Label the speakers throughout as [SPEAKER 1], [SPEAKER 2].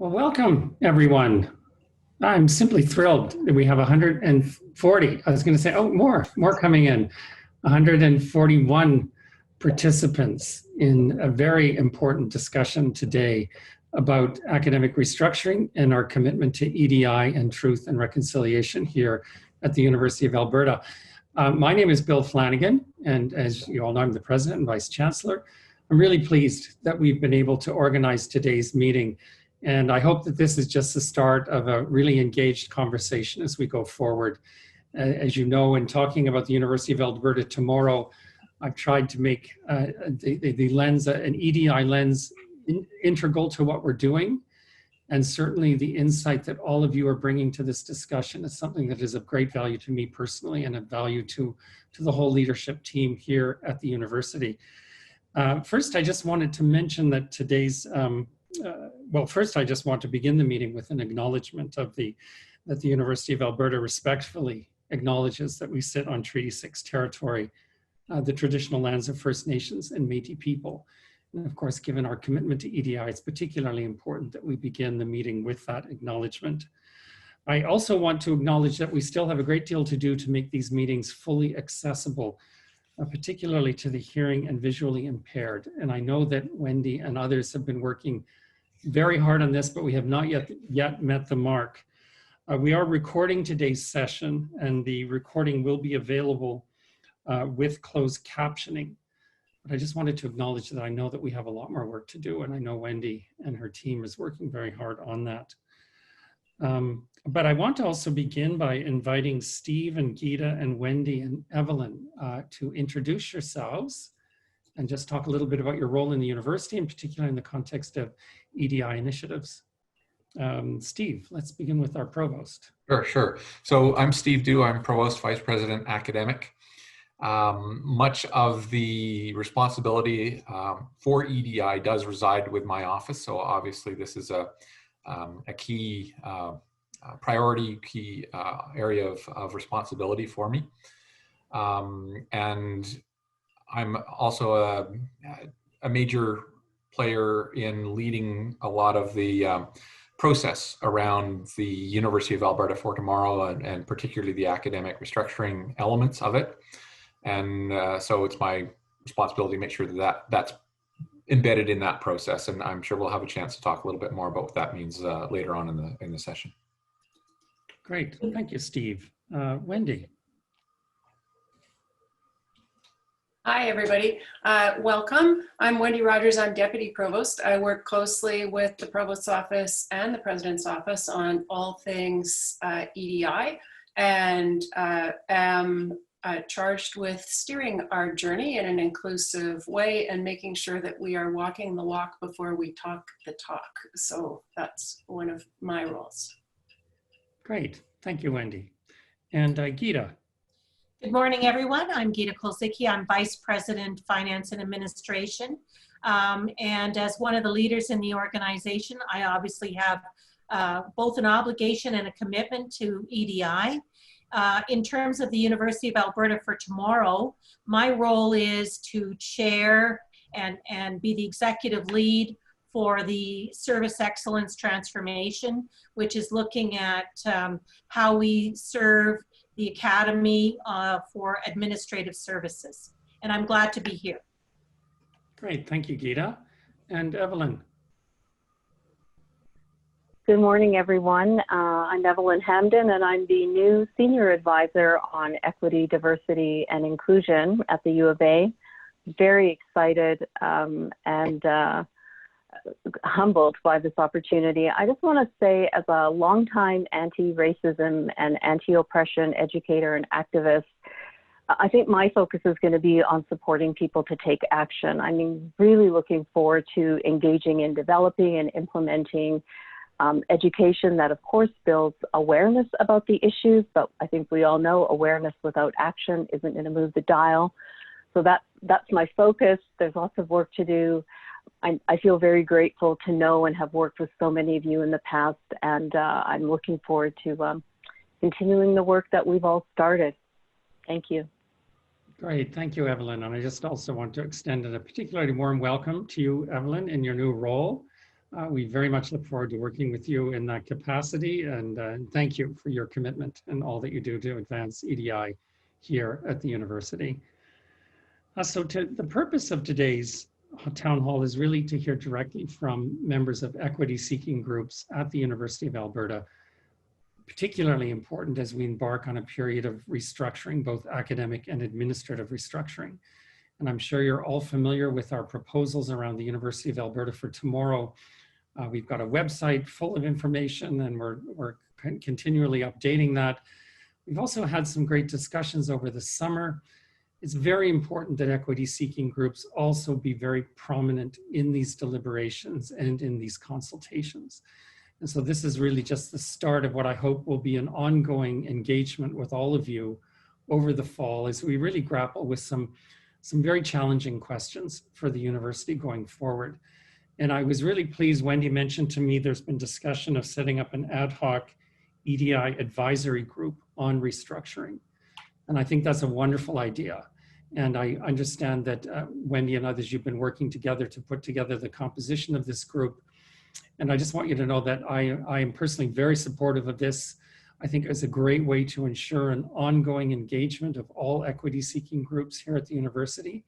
[SPEAKER 1] Well, welcome everyone. I'm simply thrilled that we have 140. I was going to say, oh, more coming in. 141 participants in a very important discussion today about academic restructuring and our commitment to EDI and truth and reconciliation here at the University of Alberta. My name is Bill Flanagan, and as you all know, I'm the President and Vice Chancellor. I'm really pleased that we've been able to organize today's meeting, and I hope that this is just the start of a really engaged conversation as we go forward. As you know, in talking about the University of Alberta tomorrow, I've tried to make the lens, an EDI lens, integral to what we're doing. And certainly the insight that all of you are bringing to this discussion is something that is of great value to me personally and of value to the whole leadership team here at the university. First, I just wanted to mention that today's, first I just want to begin the meeting with an acknowledgement of that the University of Alberta respectfully acknowledges that we sit on Treaty 6 territory, the traditional lands of First Nations and Métis people. And of course, given our commitment to EDI, it's particularly important that we begin the meeting with that acknowledgement. I also want to acknowledge that we still have a great deal to do to make these meetings fully accessible, particularly to the hearing and visually impaired. And I know that Wendy and others have been working very hard on this, but we have not yet met the mark. We are recording today's session, and the recording will be available with closed captioning. But I just wanted to acknowledge that I know that we have a lot more work to do, and I know Wendy and her team is working very hard on that. But I want to also begin by inviting Steve and Gitta and Wendy and Evelyn to introduce yourselves and just talk a little bit about your role in the university, in particular in the context of EDI initiatives. Steve, let's begin with our provost.
[SPEAKER 2] Sure. So I'm Steve Dew. I'm Provost Vice President Academic. Much of the responsibility for EDI does reside with my office. So obviously this is a key priority, key area of responsibility for me. And I'm also a major player in leading a lot of the process around the University of Alberta for Tomorrow and particularly the academic restructuring elements of it. And so it's my responsibility to make sure that that's embedded in that process. And I'm sure we'll have a chance to talk a little bit more about what that means later on in the session.
[SPEAKER 1] Great, thank you, Steve. Wendy.
[SPEAKER 3] Hi, everybody. Welcome. I'm Wendy Rodgers. I'm Deputy Provost. I work closely with the Provost's office and the President's office on all things EDI, and am charged with steering our journey in an inclusive way and making sure that we are walking the walk before we talk the talk. So that's one of my roles.
[SPEAKER 1] Great, thank you, Wendy. And Gitta.
[SPEAKER 4] Good morning, everyone. I'm Gitta Kulczycki. I'm Vice President, Finance and Administration. And as one of the leaders in the organization, I obviously have both an obligation and a commitment to EDI. In terms of the University of Alberta for Tomorrow, my role is to chair and be the executive lead for the Service Excellence Transformation, which is looking at how we serve the Academy for Administrative Services. And I'm glad to be here.
[SPEAKER 1] Great, thank you, Gitta. And Evelyn.
[SPEAKER 5] Good morning, everyone. I'm Evelyn Hamden, and I'm the new Senior Advisor on Equity, Diversity, and Inclusion at the U of A. Very excited and humbled by this opportunity. I just want to say, as a longtime anti-racism and anti-oppression educator and activist, I think my focus is going to be on supporting people to take action. I mean, really looking forward to engaging in developing and implementing education that, of course, builds awareness about the issues, but I think we all know awareness without action isn't going to move the dial. So that's my focus. There's lots of work to do. I feel very grateful to know and have worked with so many of you in the past, and I'm looking forward to continuing the work that we've all started. Thank you.
[SPEAKER 1] Great, thank you, Evelyn. And I just also want to extend a particularly warm welcome to you, Evelyn, in your new role. We very much look forward to working with you in that capacity, and thank you for your commitment and all that you do to advance EDI here at the university. The purpose of today's town hall is really to hear directly from members of equity-seeking groups at the University of Alberta, particularly important as we embark on a period of restructuring, both academic and administrative restructuring. And I'm sure you're all familiar with our proposals around the University of Alberta for tomorrow. We've got a website full of information, and we're continually updating that. We've also had some great discussions over the summer. It's very important that equity-seeking groups also be very prominent in these deliberations and in these consultations. And so this is really just the start of what I hope will be an ongoing engagement with all of you over the fall as we really grapple with some very challenging questions for the university going forward. And I was really pleased, Wendy mentioned to me there's been discussion of setting up an ad hoc EDI advisory group on restructuring. And I think that's a wonderful idea. And I understand that Wendy and others, you've been working together to put together the composition of this group. And I just want you to know that I am personally very supportive of this. I think it's a great way to ensure an ongoing engagement of all equity-seeking groups here at the university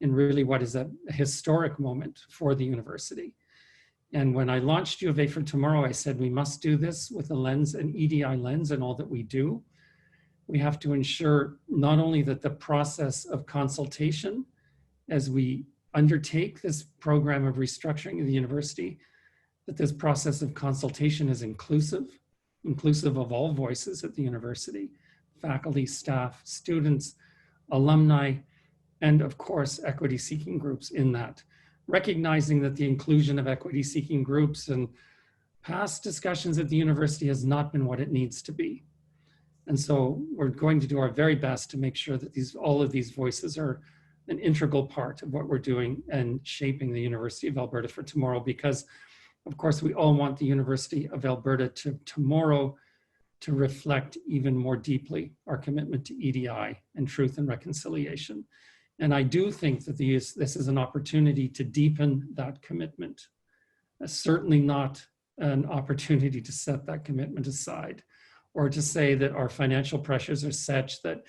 [SPEAKER 1] in really what is a historic moment for the university. And when I launched U of A for Tomorrow, I said we must do this with a lens, an EDI lens in all that we do. We have to ensure not only that the process of consultation as we undertake this program of restructuring of the university, that this process of consultation is inclusive of all voices at the university, faculty, staff, students, alumni, and of course, equity-seeking groups in that. Recognizing that the inclusion of equity-seeking groups and past discussions at the university has not been what it needs to be. And so we're going to do our very best to make sure that all of these voices are an integral part of what we're doing and shaping the University of Alberta for tomorrow, because of course we all want the University of Alberta tomorrow to reflect even more deeply our commitment to EDI and truth and reconciliation. And I do think that this is an opportunity to deepen that commitment. Certainly not an opportunity to set that commitment aside or to say that our financial pressures are such that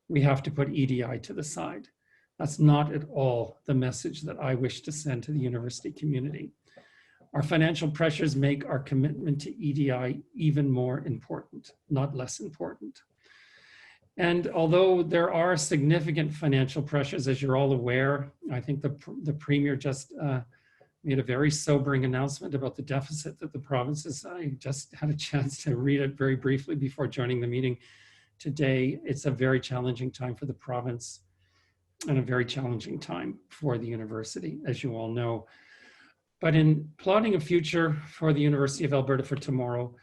[SPEAKER 1] we have to put EDI to the side. That's not at all the message that I wish to send to the university community. Our financial pressures make our commitment to EDI even more important, not less important. And although there are significant financial pressures, as you're all aware, I think the Premier just made a very sobering announcement about the deficit that the provinces, I just had a chance to read it very briefly before joining the meeting today. It's a very challenging time for the province and a very challenging time for the university, as you all know. But in plotting a future for the University of Alberta for tomorrow,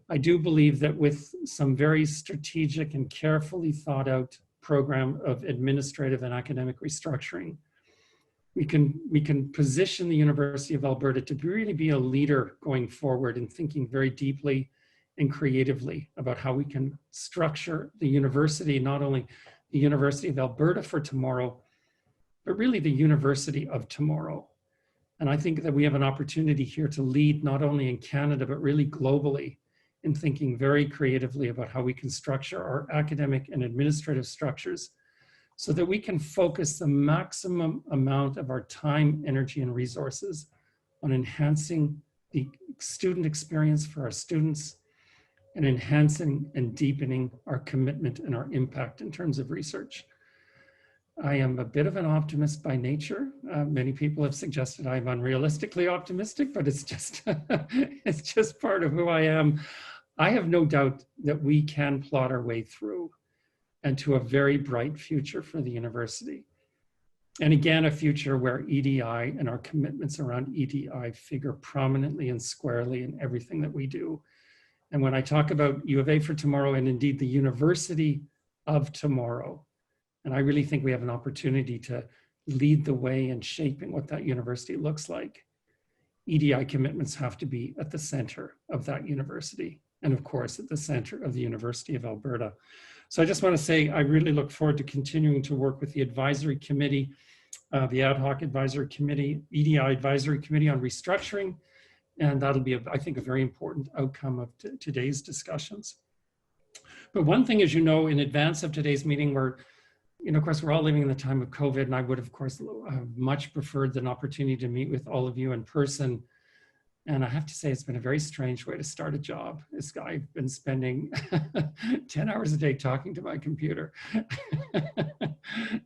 [SPEAKER 1] I do believe that with some very strategic and carefully thought out program of administrative and academic restructuring, we can position the University of Alberta to really be a leader going forward in thinking very deeply and creatively about how we can structure the university, not only the University of Alberta for tomorrow, but really the university of tomorrow. And I think that we have an opportunity here to lead not only in Canada, but really globally in thinking very creatively about how we can structure our academic and administrative structures so that we can focus the maximum amount of our time, energy, and resources on enhancing the student experience for our students and enhancing and deepening our commitment and our impact in terms of research. I am a bit of an optimist by nature. Many people have suggested I'm unrealistically optimistic, but it's just, it's just part of who I am. I have no doubt that we can plot our way through and to a very bright future for the university. And again, a future where EDI and our commitments around EDI figure prominently and squarely in everything that we do. And when I talk about U of A for tomorrow and indeed the university of tomorrow, and I really think we have an opportunity to lead the way in shaping what that university looks like, EDI commitments have to be at the center of that university. And of course, at the center of the University of Alberta. So I just want to say, I really look forward to continuing to work with the advisory committee, the ad hoc advisory committee, EDI advisory committee on restructuring, And that'll be, I think, a very important outcome of today's discussions. But one thing, as you know, in advance of today's meeting, of course, we're all living in the time of COVID, and I would, of course, much preferred an opportunity to meet with all of you in person. And I have to say, it's been a very strange way to start a job. I've been spending 10 hours a day talking to my computer.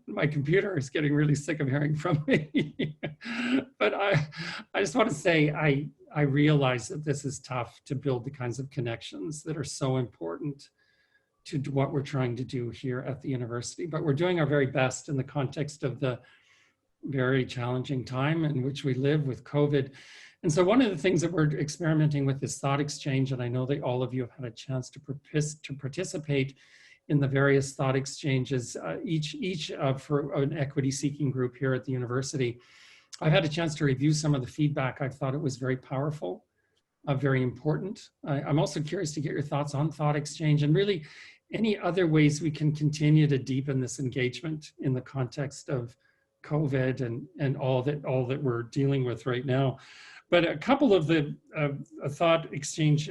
[SPEAKER 1] My computer is getting really sick of hearing from me. But I just want to say, I realize that this is tough to build the kinds of connections that are so important to what we're trying to do here at the university. But we're doing our very best in the context of the very challenging time in which we live with COVID. And so one of the things that we're experimenting with is thought exchange, and I know that all of you have had a chance to participate in the various thought exchanges, each for an equity-seeking group here at the university. I've had a chance to review some of the feedback. I thought it was very powerful, very important. I'm also curious to get your thoughts on thought exchange and really any other ways we can continue to deepen this engagement in the context of COVID and all that we're dealing with right now. But a couple of the thought exchange,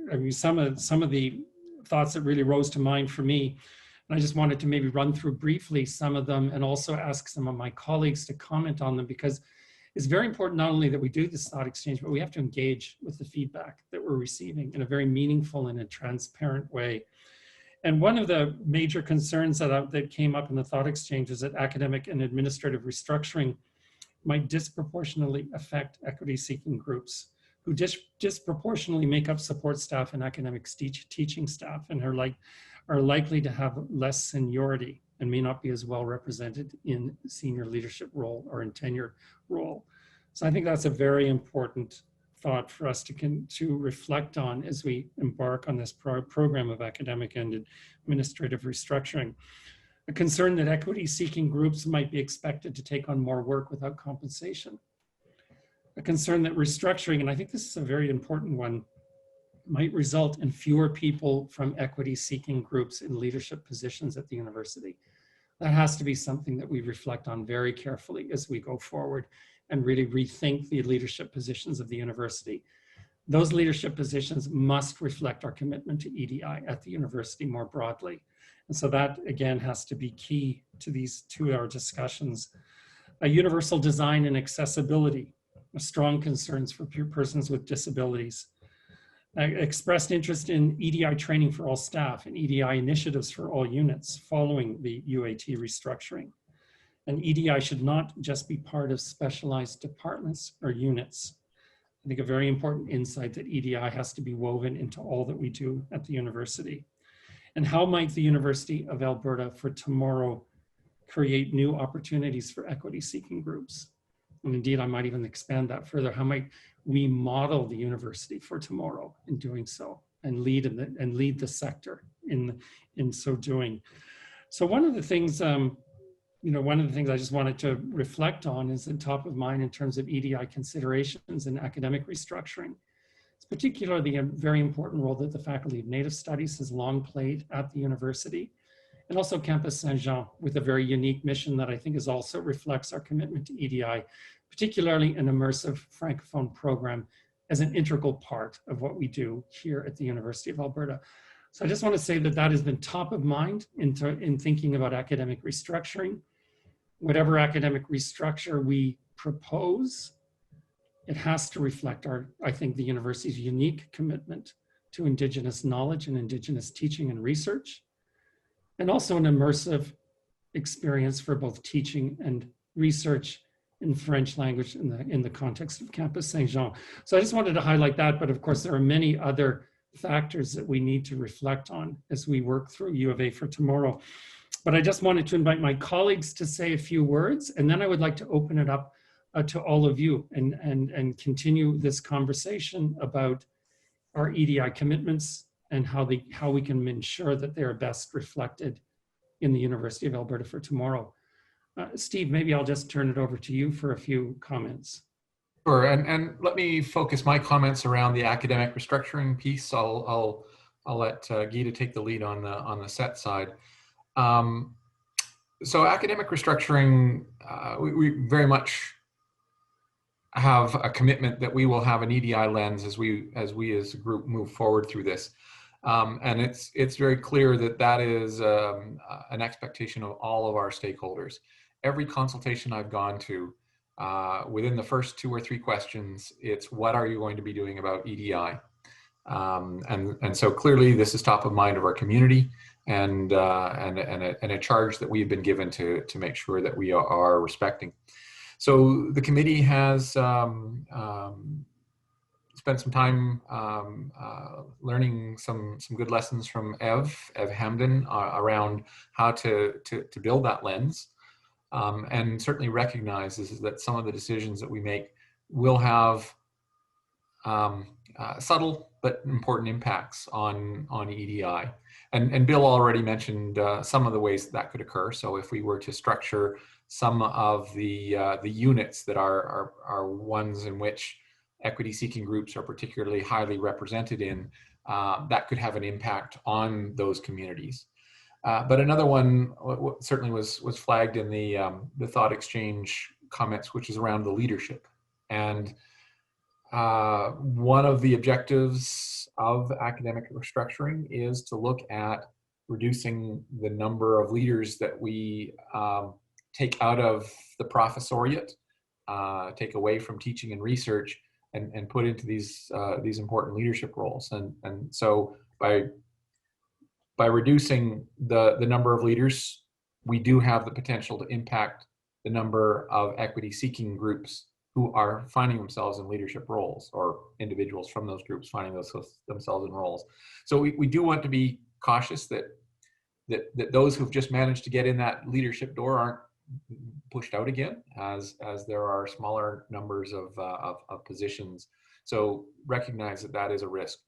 [SPEAKER 1] I mean, some of the thoughts that really rose to mind for me, and I just wanted to maybe run through briefly some of them and also ask some of my colleagues to comment on them, because it's very important not only that we do this thought exchange, but we have to engage with the feedback that we're receiving in a very meaningful and a transparent way. And one of the major concerns that came up in the thought exchange is that academic and administrative restructuring might disproportionately affect equity-seeking groups who disproportionately make up support staff and academic teaching staff and are likely to have less seniority and may not be as well represented in senior leadership role or in tenure role. So I think that's a very important thought for us to reflect on as we embark on this program of academic and administrative restructuring. A concern that equity-seeking groups might be expected to take on more work without compensation. A concern that restructuring, and I think this is a very important one, might result in fewer people from equity-seeking groups in leadership positions at the university. That has to be something that we reflect on very carefully as we go forward and really rethink the leadership positions of the university. Those leadership positions must reflect our commitment to EDI at the university more broadly. And so that, again, has to be key to our discussions. A universal design and accessibility, strong concerns for persons with disabilities. Expressed interest in EDI training for all staff and EDI initiatives for all units following the UAT restructuring. And EDI should not just be part of specialized departments or units. I think a very important insight that EDI has to be woven into all that we do at the university. And how might the University of Alberta for tomorrow create new opportunities for equity-seeking groups? And indeed, I might even expand that further. How might we model the university for tomorrow in doing so and lead the sector in so doing? So one of the things, one of the things I just wanted to reflect on is at top of mind in terms of EDI considerations and academic restructuring. It's particularly a very important role that the Faculty of Native Studies has long played at the university, and also Campus Saint-Jean with a very unique mission that I think also reflects our commitment to EDI, particularly an immersive Francophone program as an integral part of what we do here at the University of Alberta. So I just want to say that has been top of mind in thinking about academic restructuring. Whatever academic restructure we propose, it has to reflect I think the university's unique commitment to Indigenous knowledge and Indigenous teaching and research, and also an immersive experience for both teaching and research in French language in the context of Campus Saint-Jean. So I just wanted to highlight that, but of course there are many other factors that we need to reflect on as we work through U of A for tomorrow. But I just wanted to invite my colleagues to say a few words, and then I would like to open it up to all of you and continue this conversation about our EDI commitments and how we can ensure that they are best reflected in the University of Alberta for tomorrow. Steve, maybe I'll just turn it over to you for a few comments.
[SPEAKER 2] Sure, and let me focus my comments around the academic restructuring piece. I'll let Gitta take the lead on the set side. So academic restructuring, we very much have a commitment that we will have an EDI lens as we as a group move forward through this. And it's very clear that that is an expectation of all of our stakeholders. Every consultation I've gone to, within the first 2 or 3 questions, it's what are you going to be doing about EDI? And so clearly this is top of mind of our community, and a charge that we've been given to make sure that we are respecting. So the committee has spent some time learning some good lessons from Ev Hamden around how to build that lens, and certainly recognizes that some of the decisions that we make will have subtle but important impacts on EDI. And Bill already mentioned some of the ways that could occur. So if we were to structure some of the units that are ones in which equity-seeking groups are particularly highly represented in, that could have an impact on those communities. But another one certainly was flagged in the thought exchange comments, which is around the leadership. And one of the objectives of academic restructuring is to look at reducing the number of leaders that we take out of the professoriate, take away from teaching and research, and put into these important leadership roles. And so by reducing the number of leaders, we do have the potential to impact the number of equity-seeking groups who are finding themselves in leadership roles, or individuals from those groups finding themselves in roles. So we do want to be cautious that those who've just managed to get in that leadership door aren't pushed out again, as there are smaller numbers of positions. So recognize that is a risk.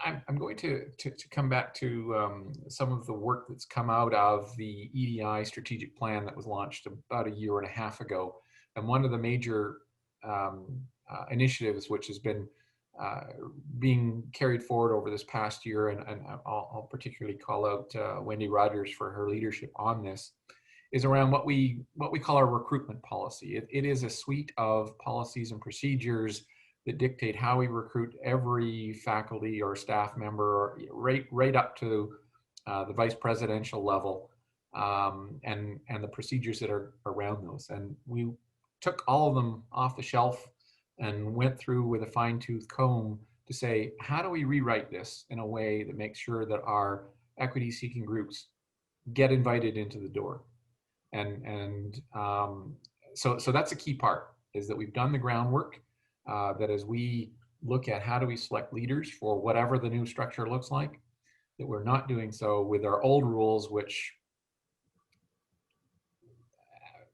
[SPEAKER 2] I'm going to come back to some of the work that's come out of the EDI strategic plan that was launched about 1.5 years ago. And one of the major initiatives which has been being carried forward over this past year, and I'll particularly call out Wendy Rodgers for her leadership on this, is around what we call our recruitment policy. It is a suite of policies and procedures that dictate how we recruit every faculty or staff member, right up to the vice presidential level, and the procedures that are around those. And we took all of them off the shelf and went through with a fine-tooth comb to say, how do we rewrite this in a way that makes sure that our equity-seeking groups get invited into the door? So that's a key part, is that we've done the groundwork, that as we look at how do we select leaders for whatever the new structure looks like, that we're not doing so with our old rules, which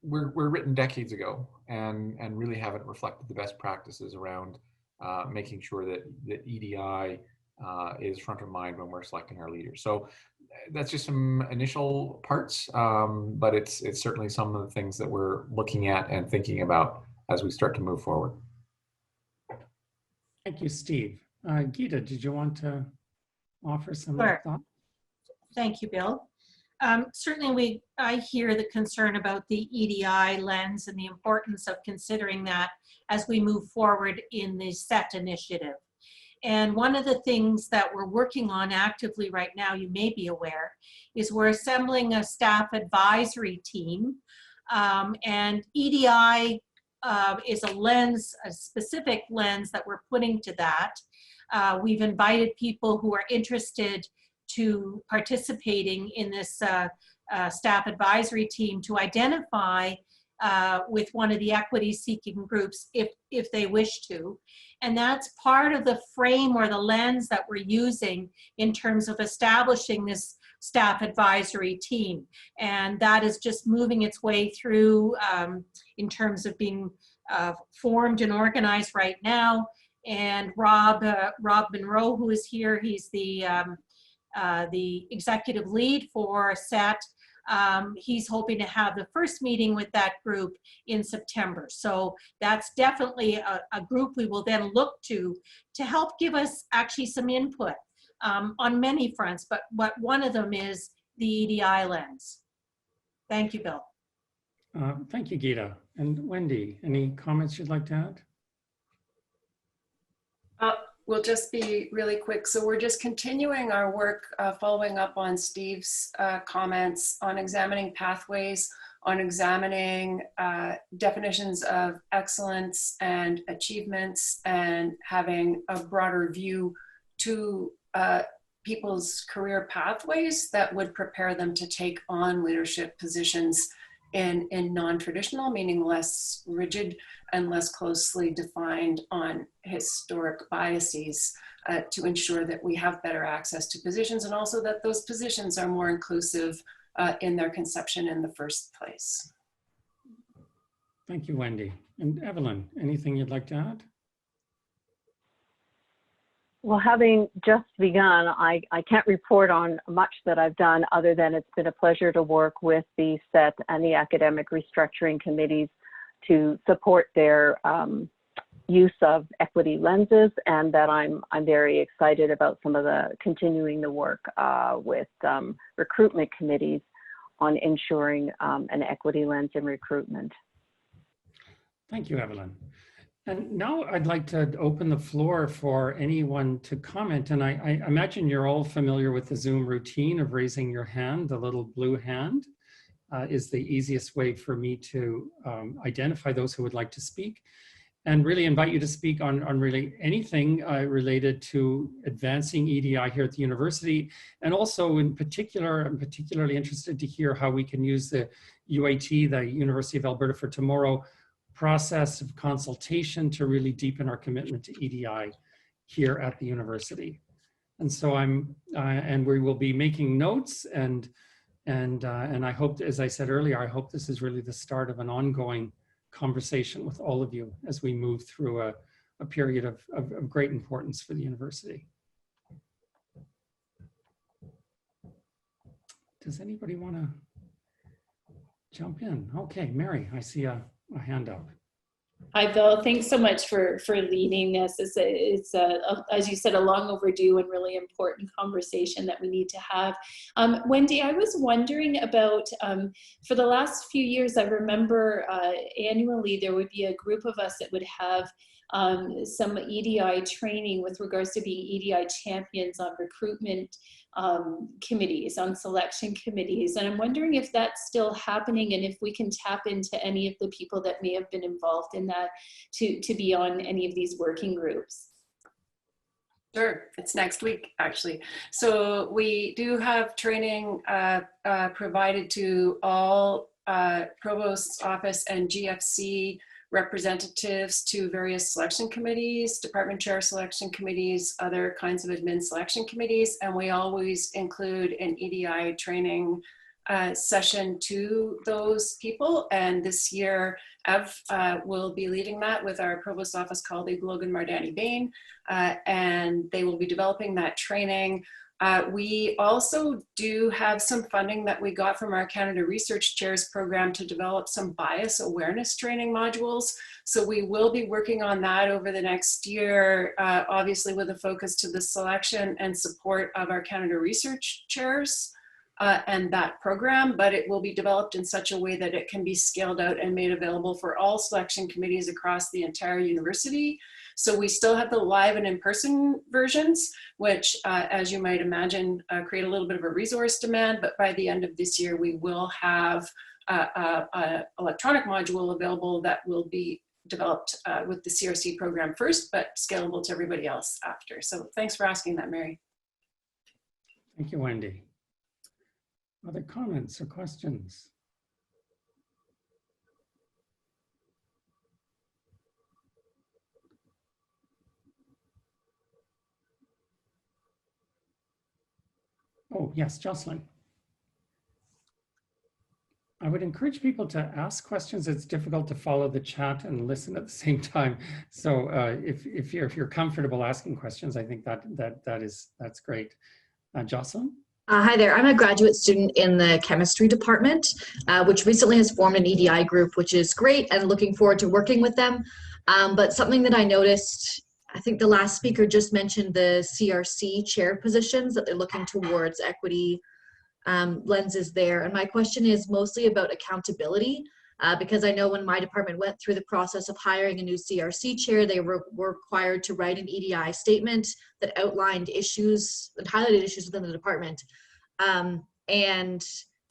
[SPEAKER 2] were written decades ago and really haven't reflected the best practices around making sure that EDI is front of mind when we're selecting our leaders. So that's just some initial parts, but it's certainly some of the things that we're looking at and thinking about as we start to move forward.
[SPEAKER 1] Thank you, Steve. Gitta, did you want to offer some
[SPEAKER 4] Sure.
[SPEAKER 1] thoughts?
[SPEAKER 4] Thank you, Bill. Certainly I hear the concern about the EDI lens and the importance of considering that as we move forward in the SET initiative. And one of the things that we're working on actively right now, you may be aware, is we're assembling a staff advisory team, and EDI is a lens, a specific lens that we're putting to that. We've invited people who are interested to participating in this staff advisory team to identify with one of the equity-seeking groups if they wish to. And that's part of the frame or the lens that we're using in terms of establishing this staff advisory team. And that is just moving its way through in terms of being formed and organized right now. And Rob Monroe, who is here, he's the executive lead for SET. He's hoping to have the first meeting with that group in September. So that's definitely a group we will then look to help give us actually some input on many fronts, but one of them is the EDI lens. Thank you, Bill.
[SPEAKER 1] Thank you, Gitta. And Wendy, any comments you'd like to add?
[SPEAKER 3] We'll just be really quick. So we're just continuing our work, following up on Steve's comments on examining pathways, on examining definitions of excellence and achievements, and having a broader view to people's career pathways that would prepare them to take on leadership positions in non-traditional, meaning less rigid and less closely defined on historic biases, to ensure that we have better access to positions, and also that those positions are more inclusive in their conception in the first place.
[SPEAKER 1] Thank you, Wendy. And Evelyn, anything you'd like to add?
[SPEAKER 5] Well, having just begun, I can't report on much that I've done other than it's been a pleasure to work with the SET and the academic restructuring committees to support their use of equity lenses, and that I'm very excited about some of the continuing the work with recruitment committees on ensuring an equity lens in recruitment.
[SPEAKER 1] Thank you, Evelyn. And now I'd like to open the floor for anyone to comment. And I imagine you're all familiar with the Zoom routine of raising your hand. The little blue hand is the easiest way for me to identify those who would like to speak, and really invite you to speak on really anything related to advancing EDI here at the university. And also in particular, I'm particularly interested to hear how we can use the UAT, the University of Alberta for Tomorrow, process of consultation to really deepen our commitment to EDI here at the university. And so and we will be making notes, and I hope, as I said earlier, I hope this is really the start of an ongoing conversation with all of you as we move through a period of great importance for the university. Does anybody want to jump in? Okay, Mary, I see a hand up.
[SPEAKER 6] Hi, Bill. Thanks so much for leading this. It's as you said, a long overdue and really important conversation that we need to have. Wendy, I was wondering about, for the last few years, I remember annually there would be a group of us that would have some EDI training with regards to being EDI champions on recruitment committees, on selection committees. And I'm wondering if that's still happening, and if we can tap into any of the people that may have been involved in that to be on any of these working groups.
[SPEAKER 3] Sure, it's next week actually. So we do have training provided to all Provost's office and GFC representatives to various selection committees, department chair selection committees, other kinds of admin selection committees, and we always include an EDI training session to those people. And this year, Ev will be leading that with our Provost Office colleague, Logan Mardani-Bain, and they will be developing that training. We also do have some funding that we got from our Canada Research Chairs program to develop some bias awareness training modules. So we will be working on that over the next year, obviously with a focus to the selection and support of our Canada Research Chairs and that program, but it will be developed in such a way that it can be scaled out and made available for all selection committees across the entire university. So we still have the live and in-person versions, which, as you might imagine, create a little bit of a resource demand, but by the end of this year, we will have an electronic module available that will be developed with the CRC program first, but scalable to everybody else after. So thanks for asking that, Mary.
[SPEAKER 1] Thank you, Wendy. Other comments or questions? Oh, yes, Jocelyn. I would encourage people to ask questions. It's difficult to follow the chat and listen at the same time. So if you're comfortable asking questions, I think that's great. Jocelyn?
[SPEAKER 7] Hi there. I'm a graduate student in the chemistry department, which recently has formed an EDI group, which is great, and looking forward to working with them. But something that I noticed, I think the last speaker just mentioned the CRC chair positions, that they're looking towards equity lenses there. And my question is mostly about accountability. because I know when my department went through the process of hiring a new CRC chair, they were required to write an EDI statement that outlined issues and highlighted issues within the department. And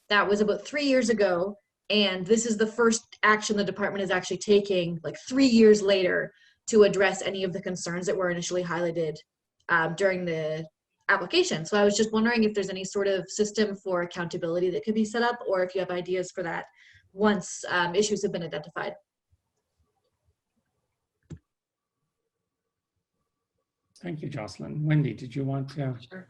[SPEAKER 7] that was about 3 years ago. And this is the first action the department is actually taking, like 3 years later, to address any of the concerns that were initially highlighted during the application. So I was just wondering if there's any sort of system for accountability that could be set up, or if you have ideas for that once issues have been identified.
[SPEAKER 1] Thank you, Jocelyn. Wendy, did you want to?
[SPEAKER 3] Sure.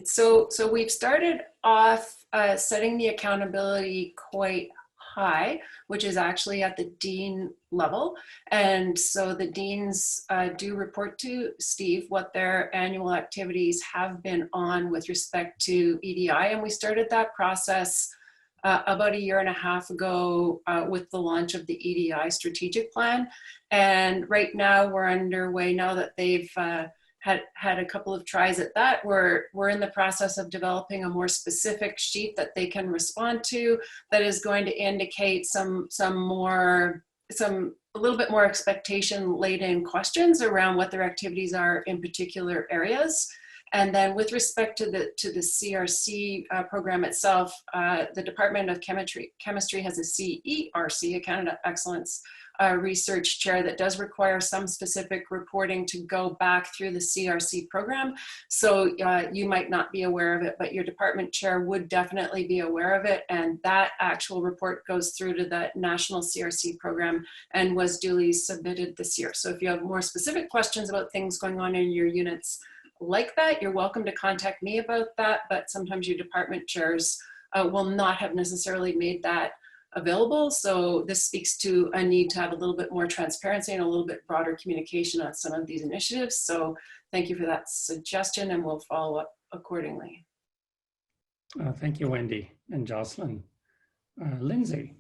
[SPEAKER 3] So we've started off setting the accountability quite high, which is actually at the dean level. And so the deans do report to Steve what their annual activities have been on with respect to EDI. And we started that process about 1.5 years ago with the launch of the EDI strategic plan. And right now we're underway, now that they've had a couple of tries at that. We're in the process of developing a more specific sheet that they can respond to, that is going to indicate a little bit more expectation laden questions around what their activities are in particular areas. And then with respect to the CRC program itself, the Department of Chemistry has a CERC, a Canada Excellence research chair, that does require some specific reporting to go back through the CRC program. So you might not be aware of it, but your department chair would definitely be aware of it. And that actual report goes through to the national CRC program and was duly submitted this year. So if you have more specific questions about things going on in your units like that, you're welcome to contact me about that, but sometimes your department chairs will not have necessarily made that available. So this speaks to a need to have a little bit more transparency and a little bit broader communication on some of these initiatives. So thank you for that suggestion, and we'll follow up accordingly.
[SPEAKER 1] Thank you, Wendy and Jocelyn. Lindsay.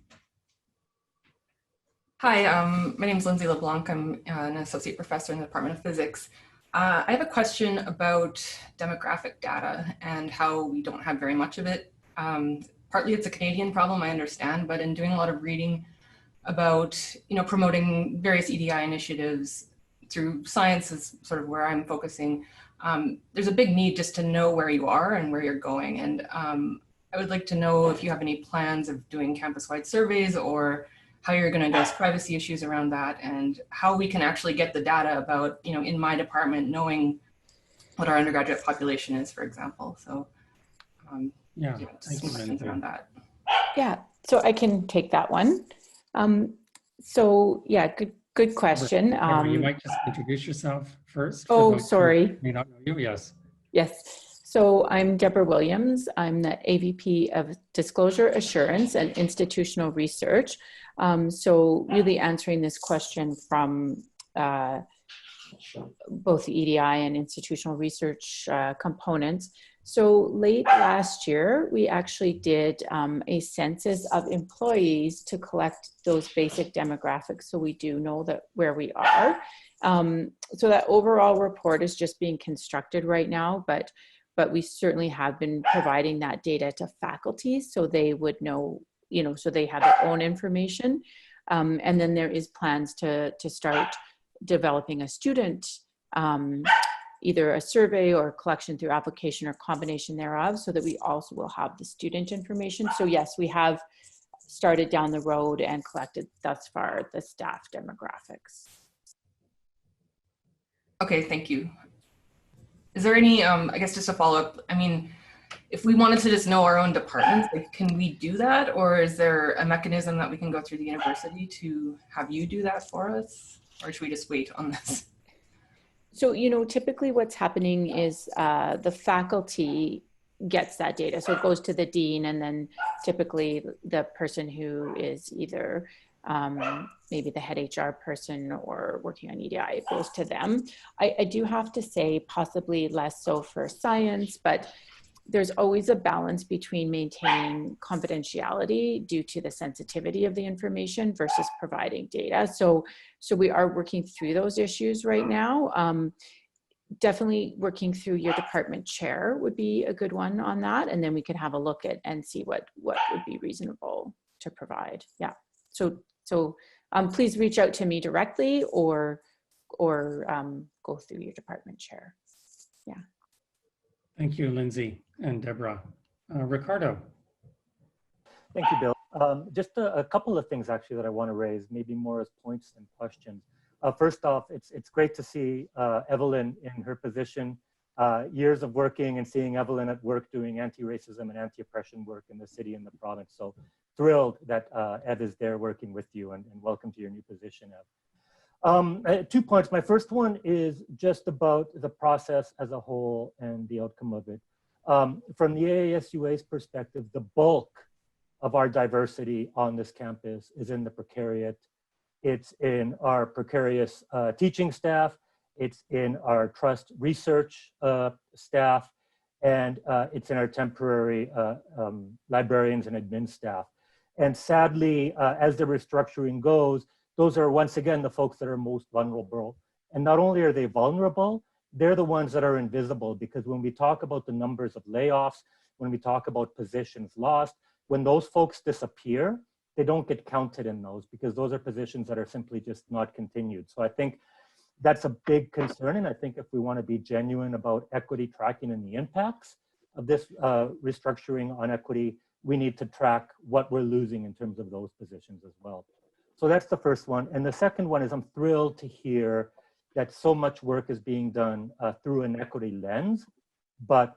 [SPEAKER 8] Hi, my name is Lindsay LeBlanc. I'm an associate professor in the Department of Physics. I have a question about demographic data and how we don't have very much of it. Partly it's a Canadian problem, I understand, but in doing a lot of reading about, promoting various EDI initiatives through science is sort of where I'm focusing. There's a big need just to know where you are and where you're going. And I would like to know if you have any plans of doing campus-wide surveys, or how you're going to address privacy issues around that, and how we can actually get the data about, in my department, knowing what our undergraduate population is, for example. So
[SPEAKER 1] Yeah,
[SPEAKER 8] just some questions around that.
[SPEAKER 9] Yeah, so I can take that one. So yeah, good question.
[SPEAKER 1] You might just introduce yourself first.
[SPEAKER 9] Oh, sorry.
[SPEAKER 1] May not know you. Yes.
[SPEAKER 9] Yes. So I'm Deborah Williams. I'm the AVP of Disclosure Assurance and Institutional Research. So really answering this question from both the EDI and institutional research components. So late last year, we actually did a census of employees to collect those basic demographics, so we do know that where we are. So that overall report is just being constructed right now, but we certainly have been providing that data to faculty so they would know, so they have their own information. And then there is plans to start developing a student either a survey or collection through application or combination thereof, so that we also will have the student information. So yes, we have started down the road and collected thus far the staff demographics.
[SPEAKER 8] Okay, thank you. Is there any, I guess just a follow up, if we wanted to just know our own departments, can we do that? Or is there a mechanism that we can go through the university to have you do that for us? Or should we just wait on this?
[SPEAKER 9] So, typically what's happening is the faculty gets that data. So it goes to the dean, and then typically the person who is either maybe the head HR person or working on EDI, it goes to them. I do have to say possibly less so for science, but there's always a balance between maintaining confidentiality due to the sensitivity of the information versus providing data. So we are working through those issues right now. Definitely working through your department chair would be a good one on that. And then we can have a look at and see what would be reasonable to provide. Yeah. Please reach out to me directly or go through your department chair. Yeah.
[SPEAKER 1] Thank you, Lindsay and Deborah. Ricardo.
[SPEAKER 10] Thank you, Bill. Just a couple of things actually that I want to raise, maybe more as points than questions. First off, it's great to see Evelyn in her position. Years of working and seeing Evelyn at work doing anti-racism and anti-oppression work in the city and the province. So thrilled that Ev is there working with you, and welcome to your new position, Ev. 2 points. My first one is just about the process as a whole and the outcome of it. From the AASUA's perspective, the bulk of our diversity on this campus is in the precariat. It's in our precarious teaching staff, it's in our trust research staff, and it's in our temporary librarians and admin staff. And sadly, as the restructuring goes, those are once again the folks that are most vulnerable. And not only are they vulnerable, they're the ones that are invisible, because when we talk about the numbers of layoffs, when we talk about positions lost, when those folks disappear, they don't get counted in those, because those are positions that are simply just not continued. So I think that's a big concern. And I think if we want to be genuine about equity tracking and the impacts of this restructuring on equity, we need to track what we're losing in terms of those positions as well. So that's the first one. And the second one is I'm thrilled to hear that so much work is being done through an equity lens, but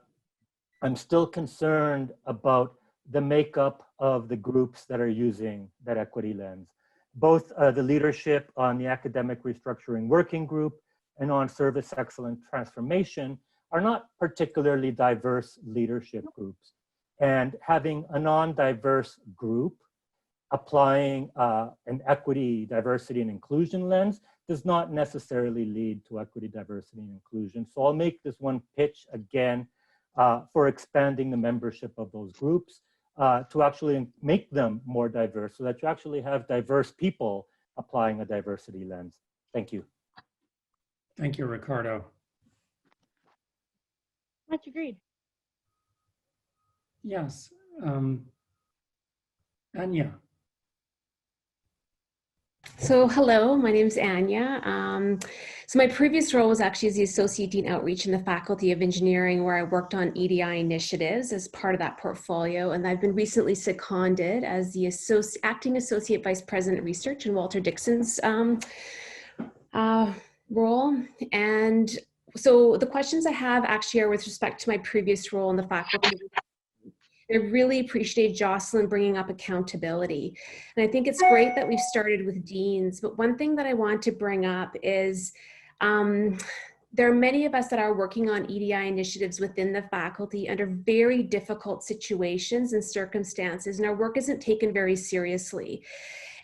[SPEAKER 10] I'm still concerned about the makeup of the groups that are using that equity lens. Both the leadership on the Academic Restructuring Working Group and on Service Excellence Transformation are not particularly diverse leadership groups. And having a non-diverse group applying an equity, diversity, and inclusion lens does not necessarily lead to equity, diversity, and inclusion. So I'll make this one pitch again for expanding the membership of those groups to actually make them more diverse, so that you actually have diverse people applying a diversity lens. Thank you.
[SPEAKER 1] Thank you, Ricardo.
[SPEAKER 11] Much agreed.
[SPEAKER 1] Yes. Ania.
[SPEAKER 11] So hello, my name is Ania. So my previous role was actually as the Associate Dean Outreach in the Faculty of Engineering, where I worked on EDI initiatives as part of that portfolio. And I've been recently seconded as the Acting Associate Vice President Research in Walter Dixon's role. And so the questions I have actually are with respect to my previous role in the faculty. I really appreciate Jocelyn bringing up accountability. And I think it's great that we've started with deans, but one thing that I want to bring up is there are many of us that are working on EDI initiatives within the faculty under very difficult situations and circumstances, and our work isn't taken very seriously.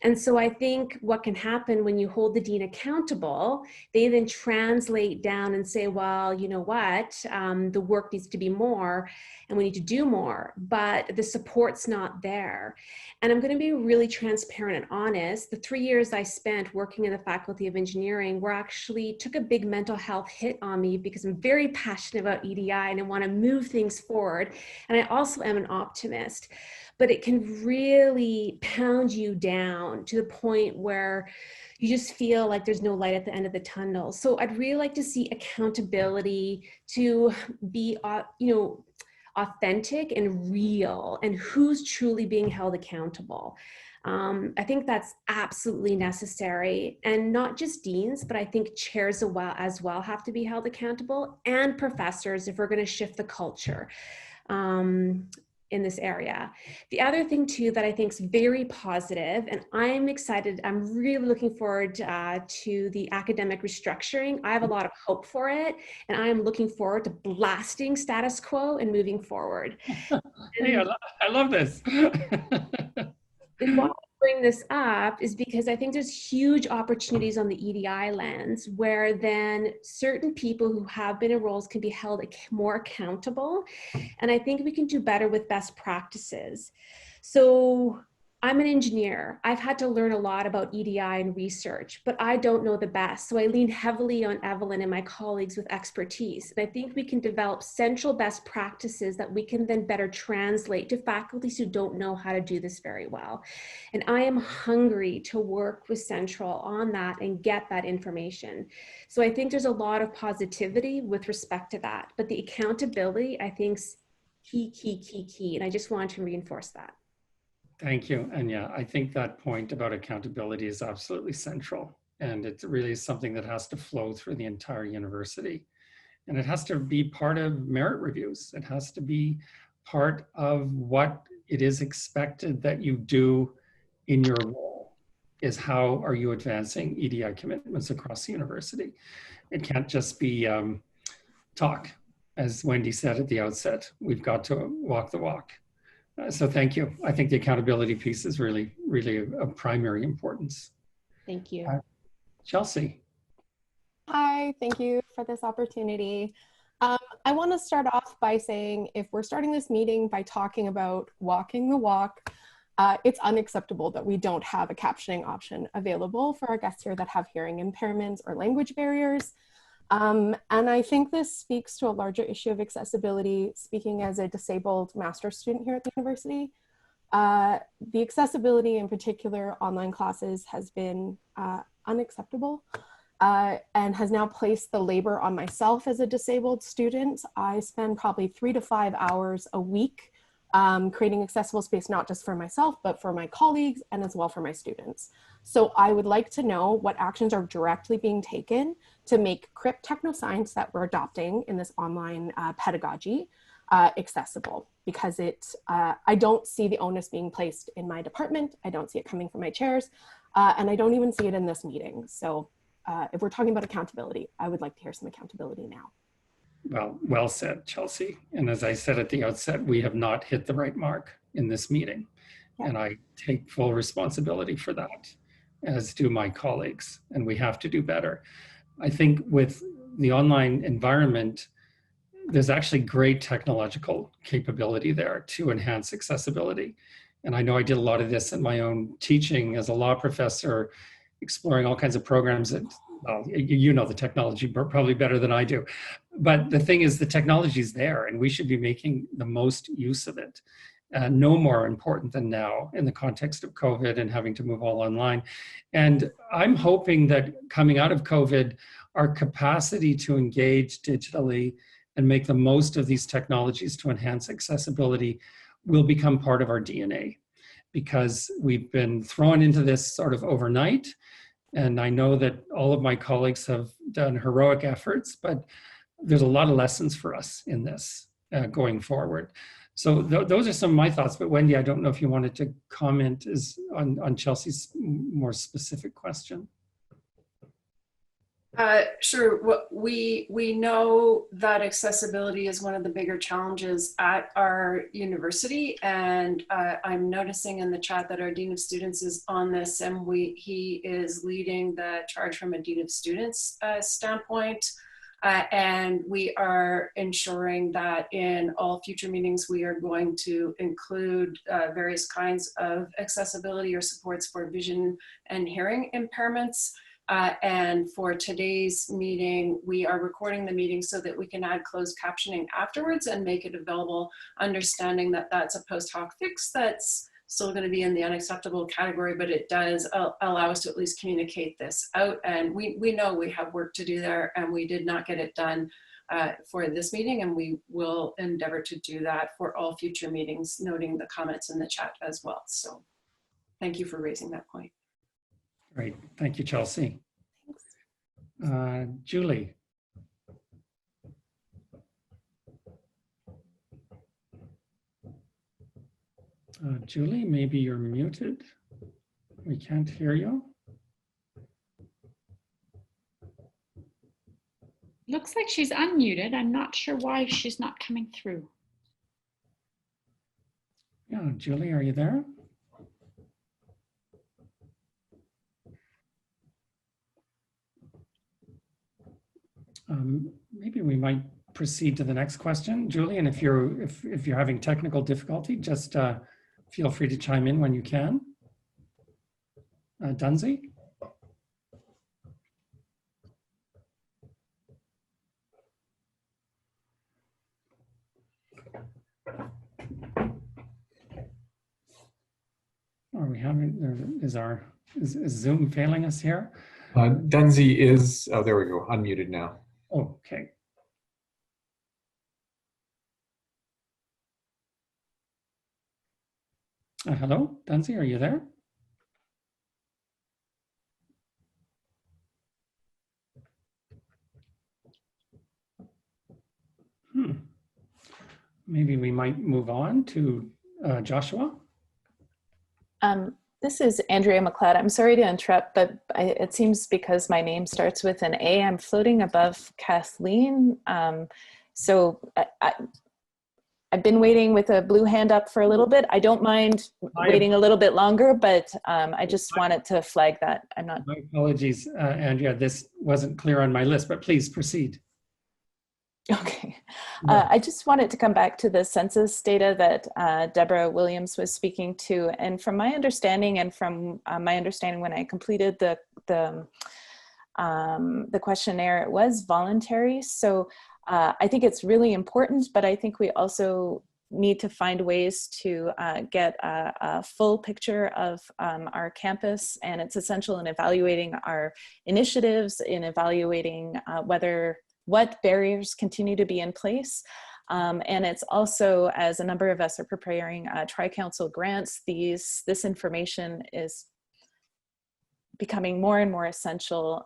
[SPEAKER 11] And so I think what can happen when you hold the dean accountable, they then translate down and say, well, you know what, the work needs to be more and we need to do more, but the support's not there. And I'm going to be really transparent and honest. The 3 years I spent working in the Faculty of Engineering were actually took a big mental health hit on me, because I'm very passionate about EDI and I want to move things forward. And I also am an optimist. But it can really pound you down to the point where you just feel like there's no light at the end of the tunnel. So I'd really like to see accountability to be, authentic and real, and who's truly being held accountable. I think that's absolutely necessary, and not just deans, but I think chairs as well have to be held accountable, and professors if we're going to shift the culture in this area. The other thing too that I think is very positive, and I'm excited, I'm really looking forward to the academic restructuring. I have a lot of hope for it, and I am looking forward to blasting status quo and moving forward.
[SPEAKER 1] Hey, I love this.
[SPEAKER 11] And why I bring this up is because I think there's huge opportunities on the EDI lens, where then certain people who have been in roles can be held more accountable. And I think we can do better with best practices. So I'm an engineer. I've had to learn a lot about EDI and research, but I don't know the best. So I lean heavily on Evelyn and my colleagues with expertise. And I think we can develop central best practices that we can then better translate to faculties who don't know how to do this very well. And I am hungry to work with Central on that and get that information. So I think there's a lot of positivity with respect to that, but the accountability, I think, is key. And I just wanted to reinforce that.
[SPEAKER 1] Thank you. And yeah, I think that point about accountability is absolutely central. And it really is something that has to flow through the entire university. And it has to be part of merit reviews. It has to be part of what it is expected that you do in your role, is how are you advancing EDI commitments across the university. It can't just be talk. As Wendy said at the outset, we've got to walk the walk. So thank you. I think the accountability piece is really, really of primary importance.
[SPEAKER 11] Thank you.
[SPEAKER 1] Chelsey.
[SPEAKER 12] Hi, thank you for this opportunity. I want to start off by saying if we're starting this meeting by talking about walking the walk, it's unacceptable that we don't have a captioning option available for our guests here that have hearing impairments or language barriers. And I think this speaks to a larger issue of accessibility, speaking as a disabled master's student here at the university. The accessibility, in particular online classes, has been unacceptable and has now placed the labor on myself as a disabled student. I spend probably 3 to 5 hours a week creating accessible space, not just for myself, but for my colleagues and as well for my students. So I would like to know what actions are directly being taken to make CRIP technoscience that we're adopting in this online pedagogy accessible, because I don't see the onus being placed in my department. I don't see it coming from my chairs, and I don't even see it in this meeting. So if we're talking about accountability, I would like to hear some accountability now.
[SPEAKER 1] Well said, Chelsey. And as I said at the outset, we have not hit the right mark in this meeting. Yeah. And I take full responsibility for that, as do my colleagues, and we have to do better. I think with the online environment, there's actually great technological capability there to enhance accessibility. And I know I did a lot of this in my own teaching as a law professor, exploring all kinds of programs that, well, you know the technology probably better than I do. But the thing is, the technology is there and we should be making the most use of it. No more important than now in the context of COVID and having to move all online. And I'm hoping that coming out of COVID, our capacity to engage digitally and make the most of these technologies to enhance accessibility will become part of our DNA, because we've been thrown into this sort of overnight. And I know that all of my colleagues have done heroic efforts, but there's a lot of lessons for us in this going forward. So those are some of my thoughts, but Wendy, I don't know if you wanted to comment on Chelsea's more specific question.
[SPEAKER 3] Sure. We know that accessibility is one of the bigger challenges at our university, and I'm noticing in the chat that our Dean of Students is on this, and he is leading the charge from a Dean of Students standpoint. And we are ensuring that in all future meetings, we are going to include various kinds of accessibility or supports for vision and hearing impairments. And for today's meeting, we are recording the meeting so that we can add closed captioning afterwards and make it available, understanding that that's a post hoc fix that's still going to be in the unacceptable category, but it does allow us to at least communicate this out. And we know we have work to do there, and we did not get it done for this meeting, and we will endeavor to do that for all future meetings, noting the comments in the chat as well. So thank you for raising that point.
[SPEAKER 1] Great, thank you, Chelsea. Julie. Julie, maybe you're muted. We can't hear you.
[SPEAKER 13] Looks like she's unmuted. I'm not sure why she's not coming through.
[SPEAKER 1] Yeah, Julie, are you there? Maybe we might proceed to the next question, Julie. And if you're having technical difficulty, just feel free to chime in when you can. Dunsey? Are we having, is Zoom failing us here?
[SPEAKER 2] Dunsey is, oh, there we go, unmuted now.
[SPEAKER 1] Okay. Hello, Dunsey, are you there? Maybe we might move on to Joshua.
[SPEAKER 14] This is Andrea MacLeod. I'm sorry to interrupt, but it seems because my name starts with an A, I'm floating above Kathleen. So I've been waiting with a blue hand up for a little bit. I don't mind waiting a little bit longer, but I just wanted to flag that. I'm not.
[SPEAKER 1] My apologies, Andrea. This wasn't clear on my list, but please proceed.
[SPEAKER 14] Okay. I just wanted to come back to the census data that Deborah Williams was speaking to. And from my understanding and from my understanding when I completed the questionnaire, it was voluntary. So I think it's really important, but I think we also need to find ways to get a full picture of our campus, and it's essential in evaluating our initiatives, in evaluating what barriers continue to be in place. And it's also, as a number of us are preparing tri-council grants, this information is becoming more and more essential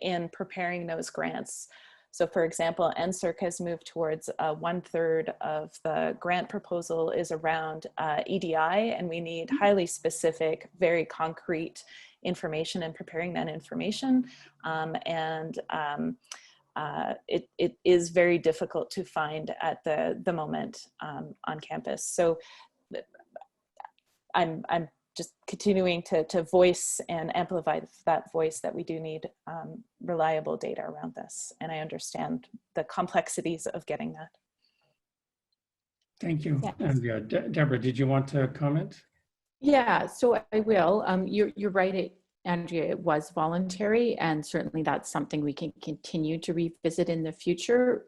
[SPEAKER 14] in preparing those grants. So for example, NSERC has moved towards 1/3 of the grant proposal is around EDI, and we need highly specific, very concrete information and preparing that information. It is very difficult to find at the moment on campus. So I'm just continuing to voice and amplify that voice that we do need reliable data around this. And I understand the complexities of getting that.
[SPEAKER 1] Thank you.
[SPEAKER 14] Yeah.
[SPEAKER 1] Andrea. Deborah, did you want to comment?
[SPEAKER 9] Yeah, so I will. You're right, Andrea, it was voluntary, and certainly that's something we can continue to revisit in the future.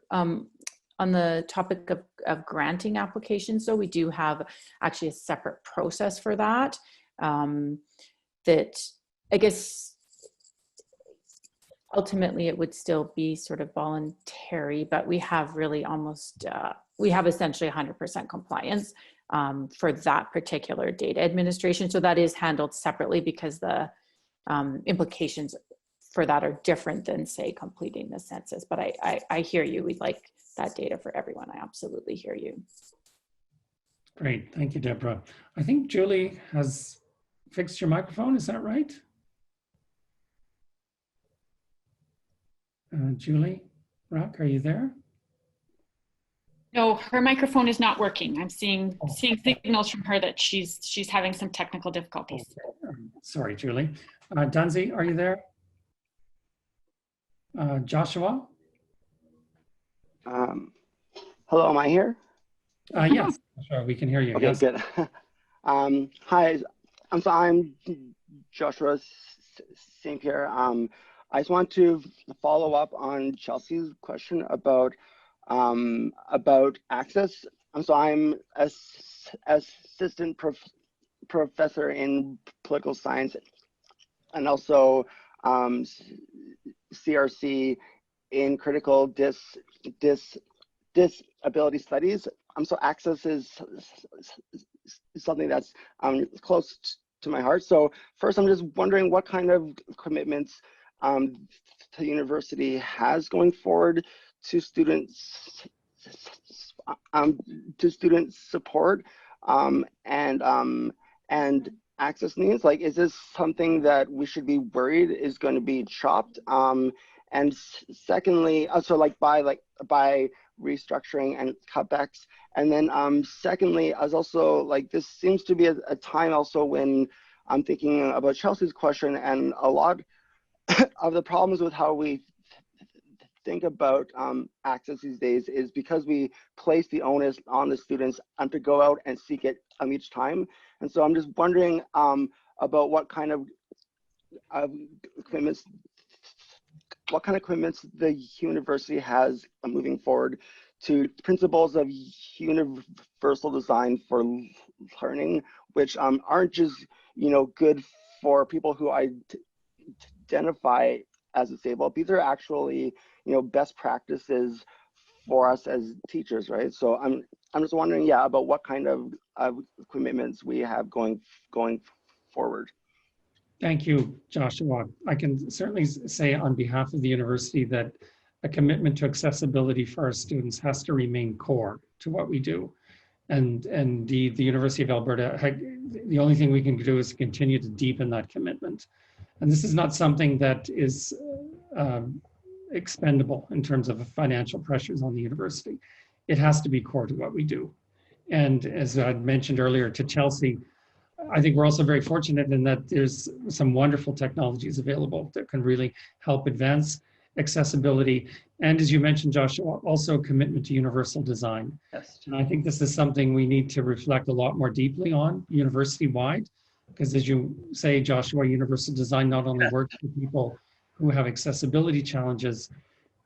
[SPEAKER 9] On the topic of granting applications, though, we do have actually a separate process for that. That I guess ultimately it would still be sort of voluntary, but we have really almost, we have essentially 100% compliance for that particular data administration. So that is handled separately because the implications for that are different than, say, completing the census. But I hear you. We'd like that data for everyone. I absolutely hear you.
[SPEAKER 1] Great. Thank you, Deborah. I think Julie has fixed your microphone. Is that right? Julie Rock, are you there?
[SPEAKER 13] No, her microphone is not working. I'm seeing signals from her that she's having some technical difficulties.
[SPEAKER 1] Okay. Sorry, Julie. Dunsey, are you there? Joshua?
[SPEAKER 15] Hello, am I here?
[SPEAKER 1] Yes, sure, we can hear you.
[SPEAKER 15] Okay,
[SPEAKER 1] Yes.
[SPEAKER 15] good. Hi, I'm Joshua St. Pierre. I just want to follow up on Chelsea's question about access. So I'm assistant professor in political science and also CRC in critical disability studies. So access is something that's close to my heart. So first, I'm just wondering what kind of commitments the university has going forward to student support and access needs. Like, is this something that we should be worried is going to be chopped? And secondly, also by restructuring and cutbacks. And then secondly, as also like this seems to be a time also when I'm thinking about Chelsea's question, and a lot of the problems with how we think about access these days is because we place the onus on the students to go out and seek it each time. And so I'm just wondering about what kind of commitments, what kind of commitments the university has moving forward to principles of universal design for learning, which aren't just, good for people who identify as disabled. These are actually, best practices for us as teachers, right? So I'm just wondering, about what kind of commitments we have going forward.
[SPEAKER 1] Thank you, Joshua. I can certainly say on behalf of the university that a commitment to accessibility for our students has to remain core to what we do. And the University of Alberta, the only thing we can do is continue to deepen that commitment. And this is not something that is expendable in terms of financial pressures on the university. It has to be core to what we do. And as I mentioned earlier to Chelsea, I think we're also very fortunate in that there's some wonderful technologies available that can really help advance accessibility. And as you mentioned, Joshua, also a commitment to universal design.
[SPEAKER 16] Yes.
[SPEAKER 1] And I think this is something we need to reflect a lot more deeply on university-wide, because as you say, Joshua, universal design not only works for people who have accessibility challenges,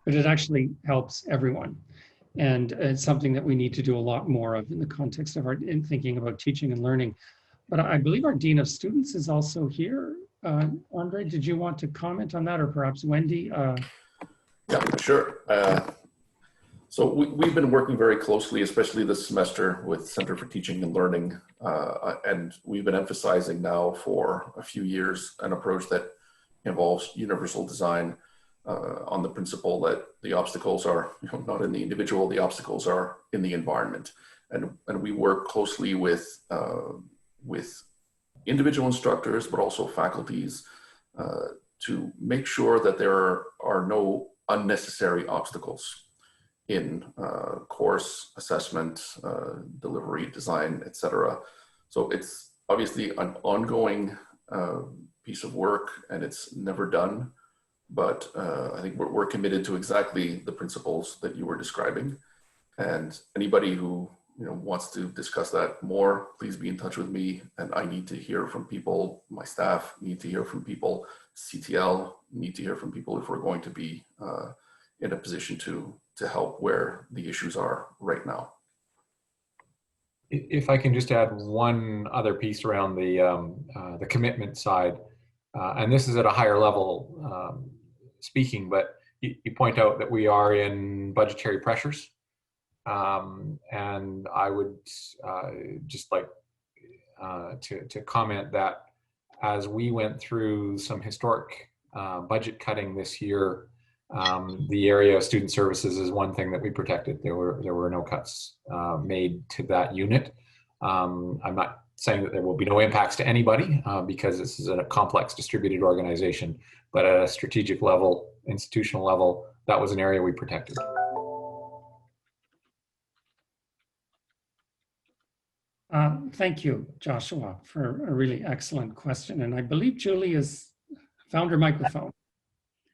[SPEAKER 1] but it actually helps everyone. And it's something that we need to do a lot more of in the context of in thinking about teaching and learning. But I believe our Dean of Students is also here. Andre, did you want to comment on that, or perhaps Wendy?
[SPEAKER 17] Yeah, sure. So we've been working very closely, especially this semester, with Center for Teaching and Learning. And we've been emphasizing now for a few years an approach that involves universal design on the principle that the obstacles are not in the individual, the obstacles are in the environment. And we work closely with individual instructors, but also faculties to make sure that there are no unnecessary obstacles in course assessment, delivery, design, etc. So it's obviously an ongoing piece of work, and it's never done. But I think we're committed to exactly the principles that you were describing. And anybody who wants to discuss that more, please be in touch with me. And I need to hear from people, my staff need to hear from people, CTL need to hear from people if we're going to be in a position to help where the issues are right now.
[SPEAKER 2] If I can just add one other piece around the commitment side, and this is at a higher level speaking, but you point out that we are in budgetary pressures. And I would just like to comment that as we went through some historic budget cutting this year, the area of student services is one thing that we protected. There were no cuts made to that unit. I'm not saying that there will be no impacts to anybody because this is a complex distributed organization, but at a strategic level, institutional level, that was an area we protected.
[SPEAKER 1] Thank you, Joshua, for a really excellent question. And I believe Julie has found her microphone.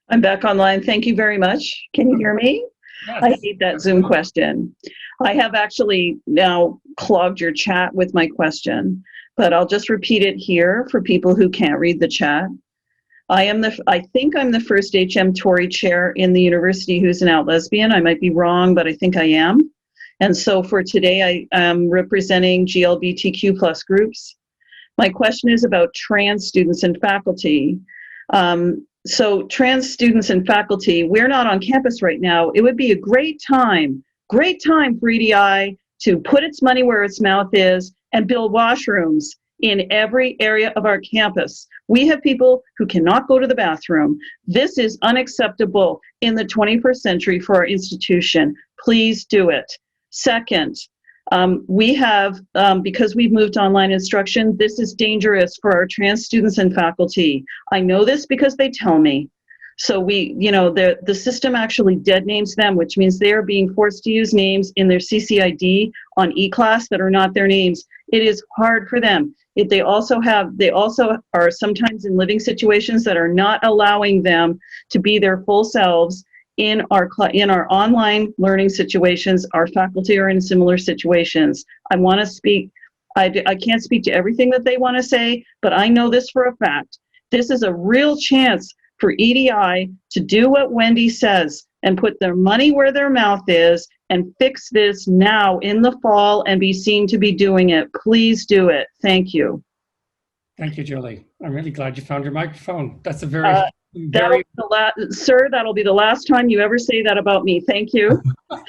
[SPEAKER 16] I'm back online. Thank you very much. Can you hear me?
[SPEAKER 1] Yes.
[SPEAKER 16] I hate that Zoom question. I have actually now clogged your chat with my question, but I'll just repeat it here for people who can't read the chat. I think I'm the first HM Tory chair in the university who's an out lesbian. I might be wrong, but I think I am. And so for today, I am representing GLBTQ plus groups. My question is about trans students and faculty. So trans students and faculty, we're not on campus right now. It would be a great time for EDI to put its money where its mouth is and build washrooms in every area of our campus. We have people who cannot go to the bathroom. This is unacceptable in the 21st century for our institution. Please do it. Second, we have, because we've moved to online instruction, this is dangerous for our trans students and faculty. I know this because they tell me. So the system actually dead names them, which means they are being forced to use names in their CCID on eClass that are not their names. It is hard for them. They also are sometimes in living situations that are not allowing them to be their full selves in our online learning situations. Our faculty are in similar situations. I want to speak, I can't speak to everything that they want to say, but I know this for a fact. This is a real chance for EDI to do what Wendy says and put their money where their mouth is and fix this now in the fall and be seen to be doing it. Please do it. Thank you.
[SPEAKER 1] Thank you, Julie. I'm really glad you found your microphone. That's a very,
[SPEAKER 16] Sir, that'll be the last time you ever say that about me. Thank you.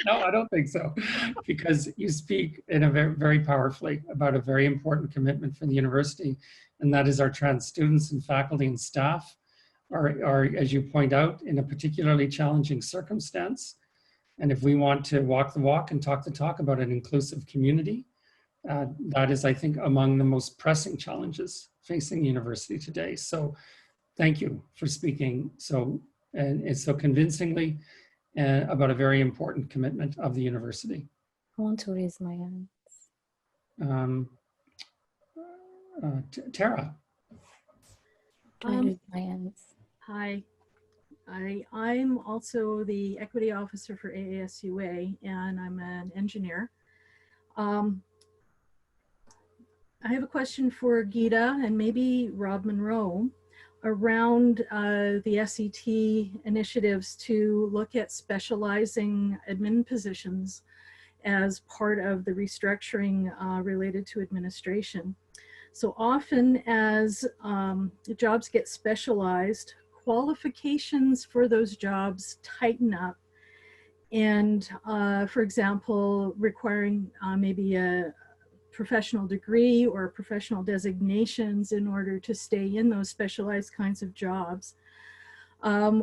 [SPEAKER 1] No, I don't think so, because you speak in a very, very powerfully about a very important commitment for the university, and that is our trans students and faculty and staff are, as you point out, in a particularly challenging circumstance. And if we want to walk the walk and talk the talk about an inclusive community, that is, I think, among the most pressing challenges facing the university today. So thank you for speaking so convincingly about a very important commitment of the university.
[SPEAKER 14] I want to raise my hands.
[SPEAKER 1] Terra.
[SPEAKER 14] Raise my hands.
[SPEAKER 18] Hi, I'm also the equity officer for AASUA, and I'm an engineer. I have a question for Gitta and maybe Rob Monroe around the SET initiatives to look at specializing admin positions as part of the restructuring related to administration. So often as jobs get specialized, qualifications for those jobs tighten up. And for example, requiring maybe a professional degree or professional designations in order to stay in those specialized kinds of jobs.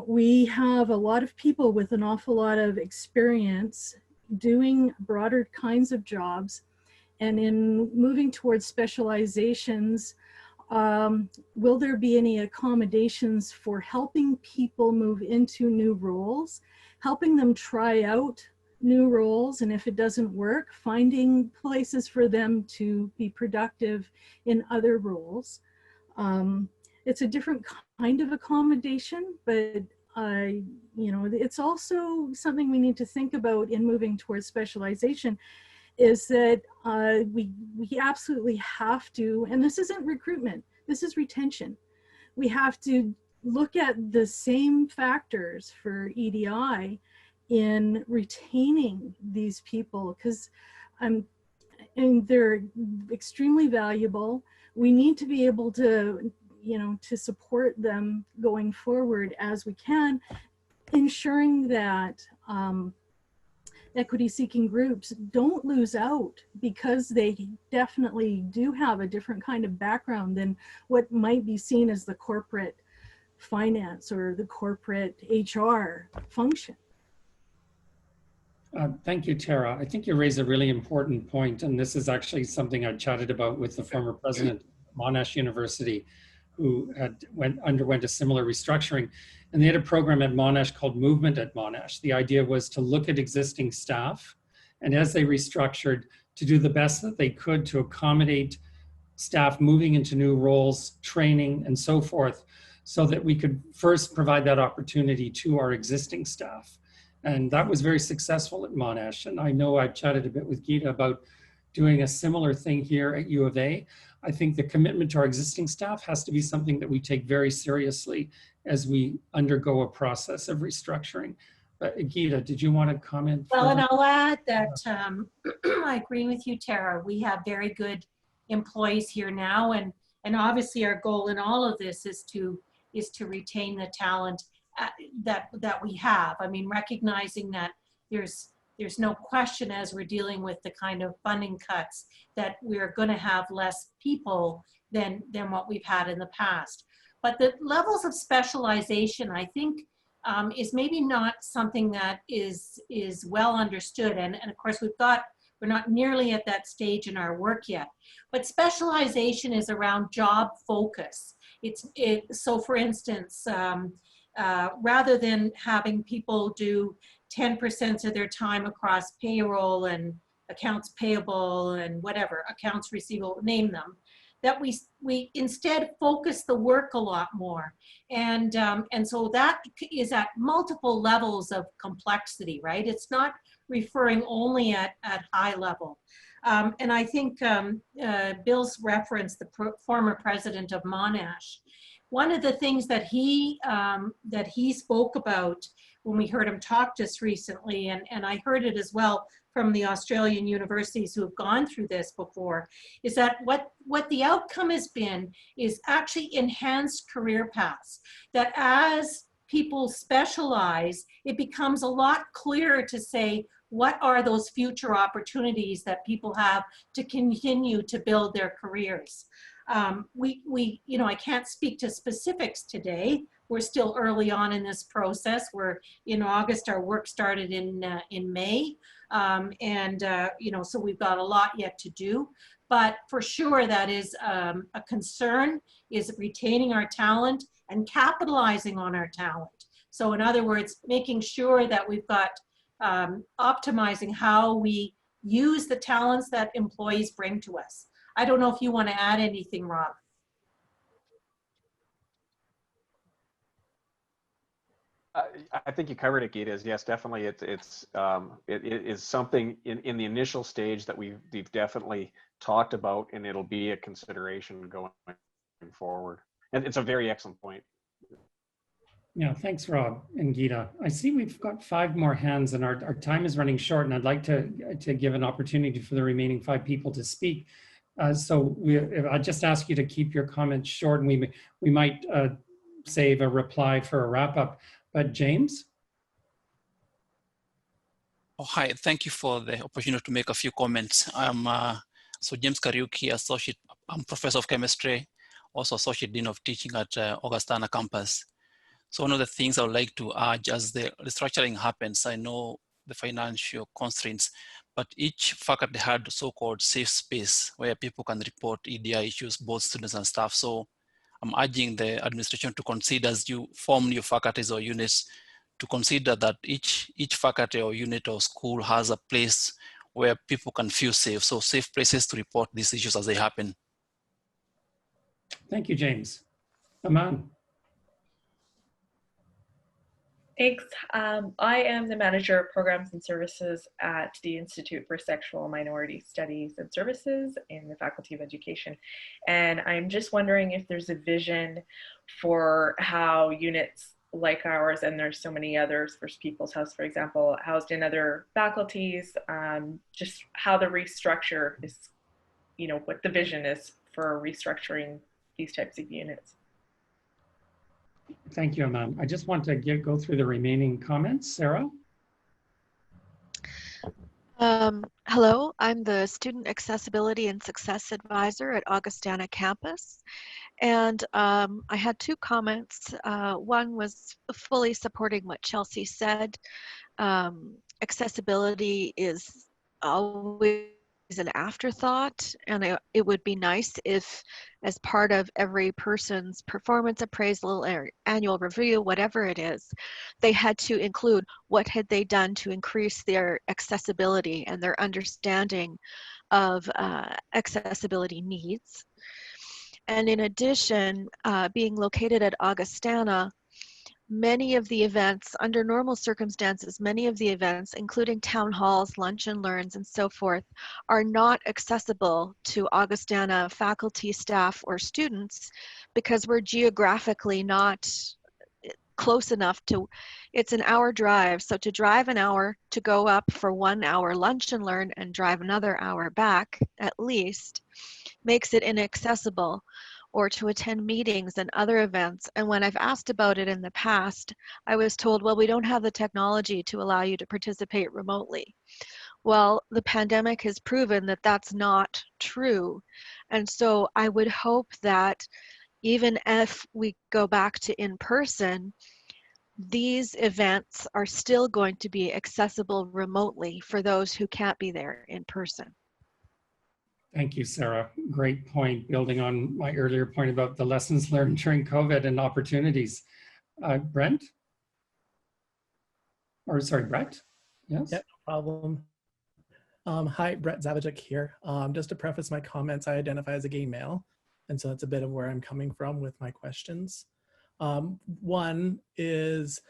[SPEAKER 18] We have a lot of people with an awful lot of experience doing broader kinds of jobs. And in moving towards specializations, will there be any accommodations for helping people move into new roles, helping them try out new roles, and if it doesn't work, finding places for them to be productive in other roles? It's a different kind of accommodation, but it's also something we need to think about in moving towards specialization, is that we absolutely have to, and this isn't recruitment, this is retention. We have to look at the same factors for EDI in retaining these people, because and they're extremely valuable. We need to be able to, to support them going forward as we can, ensuring that equity-seeking groups don't lose out because they definitely do have a different kind of background than what might be seen as the corporate finance or the corporate HR function.
[SPEAKER 1] Thank you, Terra. I think you raise a really important point, and this is actually something I chatted about with the former president of Monash University, who underwent a similar restructuring. And they had a program at Monash called Movement at Monash. The idea was to look at existing staff, and as they restructured, to do the best that they could to accommodate staff moving into new roles, training, and so forth, so that we could first provide that opportunity to our existing staff. And that was very successful at Monash. And I know I've chatted a bit with Gitta about doing a similar thing here at U of A. I think the commitment to our existing staff has to be something that we take very seriously as we undergo a process of restructuring. But Gitta, did you want to comment?
[SPEAKER 4] Well, and I'll add that I agree with you, Terra. We have very good employees here now, and obviously our goal in all of this is to retain the talent that we have. I mean, recognizing that there's no question as we're dealing with the kind of funding cuts that we're going to have less people than what we've had in the past. But the levels of specialization, I think, is maybe not something that is well understood. And of course, we're not nearly at that stage in our work yet. But specialization is around job focus. So for instance, rather than having people do 10% of their time across payroll and accounts payable and whatever, accounts receivable, name them, that we instead focus the work a lot more. And so that is at multiple levels of complexity, right? It's not referring only at high level. And I think Bill's referenced the former president of Monash. one of the things that he spoke about when we heard him talk just recently, and I heard it as well from the Australian universities who have gone through this before, is that what the outcome has been is actually enhanced career paths. That as people specialize, it becomes a lot clearer to say, what are those future opportunities that people have to continue to build their careers? I can't speak to specifics today. We're still early on in this process. We're in August, our work started in May. So we've got a lot yet to do, but for sure that is a concern, is retaining our talent and capitalizing on our talent. So in other words, making sure that we've got optimizing how we use the talents that employees bring to us. I don't know if you want to add anything, Rob.
[SPEAKER 19] I think you covered it, Gitta. Yes, definitely. It is something in the initial stage that we've definitely talked about, and it'll be a consideration going forward. And it's a very excellent point.
[SPEAKER 1] Yeah, thanks, Rob and Gitta. I see we've got 5 more hands, and our time is running short, and I'd like to give an opportunity for the remaining 5 people to speak. So I just ask you to keep your comments short, and we might save a reply for a wrap up. But James?
[SPEAKER 20] Oh, hi, thank you for the opportunity to make a few comments. I'm James Kariuki, I'm Professor of Chemistry, also Associate Dean of Teaching at Augustana campus. So one of the things I would like to urge as the restructuring happens, I know the financial constraints, but each faculty had so-called safe space where people can report EDI issues, both students and staff. So I'm urging the administration to consider, as you form new faculties or units, to consider that each faculty or unit or school has a place where people can feel safe. So safe places to report these issues as they happen.
[SPEAKER 1] Thank you, James. Aman.
[SPEAKER 21] Thanks. I am the Manager of Programs and Services at the Institute for Sexual Minority Studies and Services in the Faculty of Education. And I'm just wondering if there's a vision for how units like ours, and there's so many others, First People's House, for example, housed in other faculties, just how the restructure is, what the vision is for restructuring these types of units.
[SPEAKER 1] Thank you, Aman. I just want to go through the remaining comments. Sarah?
[SPEAKER 22] Hello, I'm the Student Accessibility and Success Advisor at Augustana campus. And I had 2 comments. One was fully supporting what Chelsey said. Accessibility is always an afterthought, and it would be nice if, as part of every person's performance appraisal or annual review, whatever it is, they had to include what had they done to increase their accessibility and their understanding of accessibility needs. And in addition, being located at Augustana, many of the events, under normal circumstances, many of the events, including town halls, lunch and learns, and so forth, are not accessible to Augustana faculty, staff, or students because we're geographically not close enough to, it's an hour drive. So to drive an hour to go up for 1 hour lunch and learn and drive another hour back at least makes it inaccessible, or to attend meetings and other events. And when I've asked about it in the past, I was told, well, we don't have the technology to allow you to participate remotely. Well, the pandemic has proven that that's not true. And so I would hope that even if we go back to in-person, these events are still going to be accessible remotely for those who can't be there in person.
[SPEAKER 1] Thank you, Sarah. Great point, building on my earlier point about the lessons learned during COVID and opportunities. Brent? Or sorry, Brett? Yes?
[SPEAKER 23] Yeah, no problem. Hi, Brett Zawadiuk here. Just to preface my comments, I identify as a gay male, and so that's a bit of where I'm coming from with my questions. One is,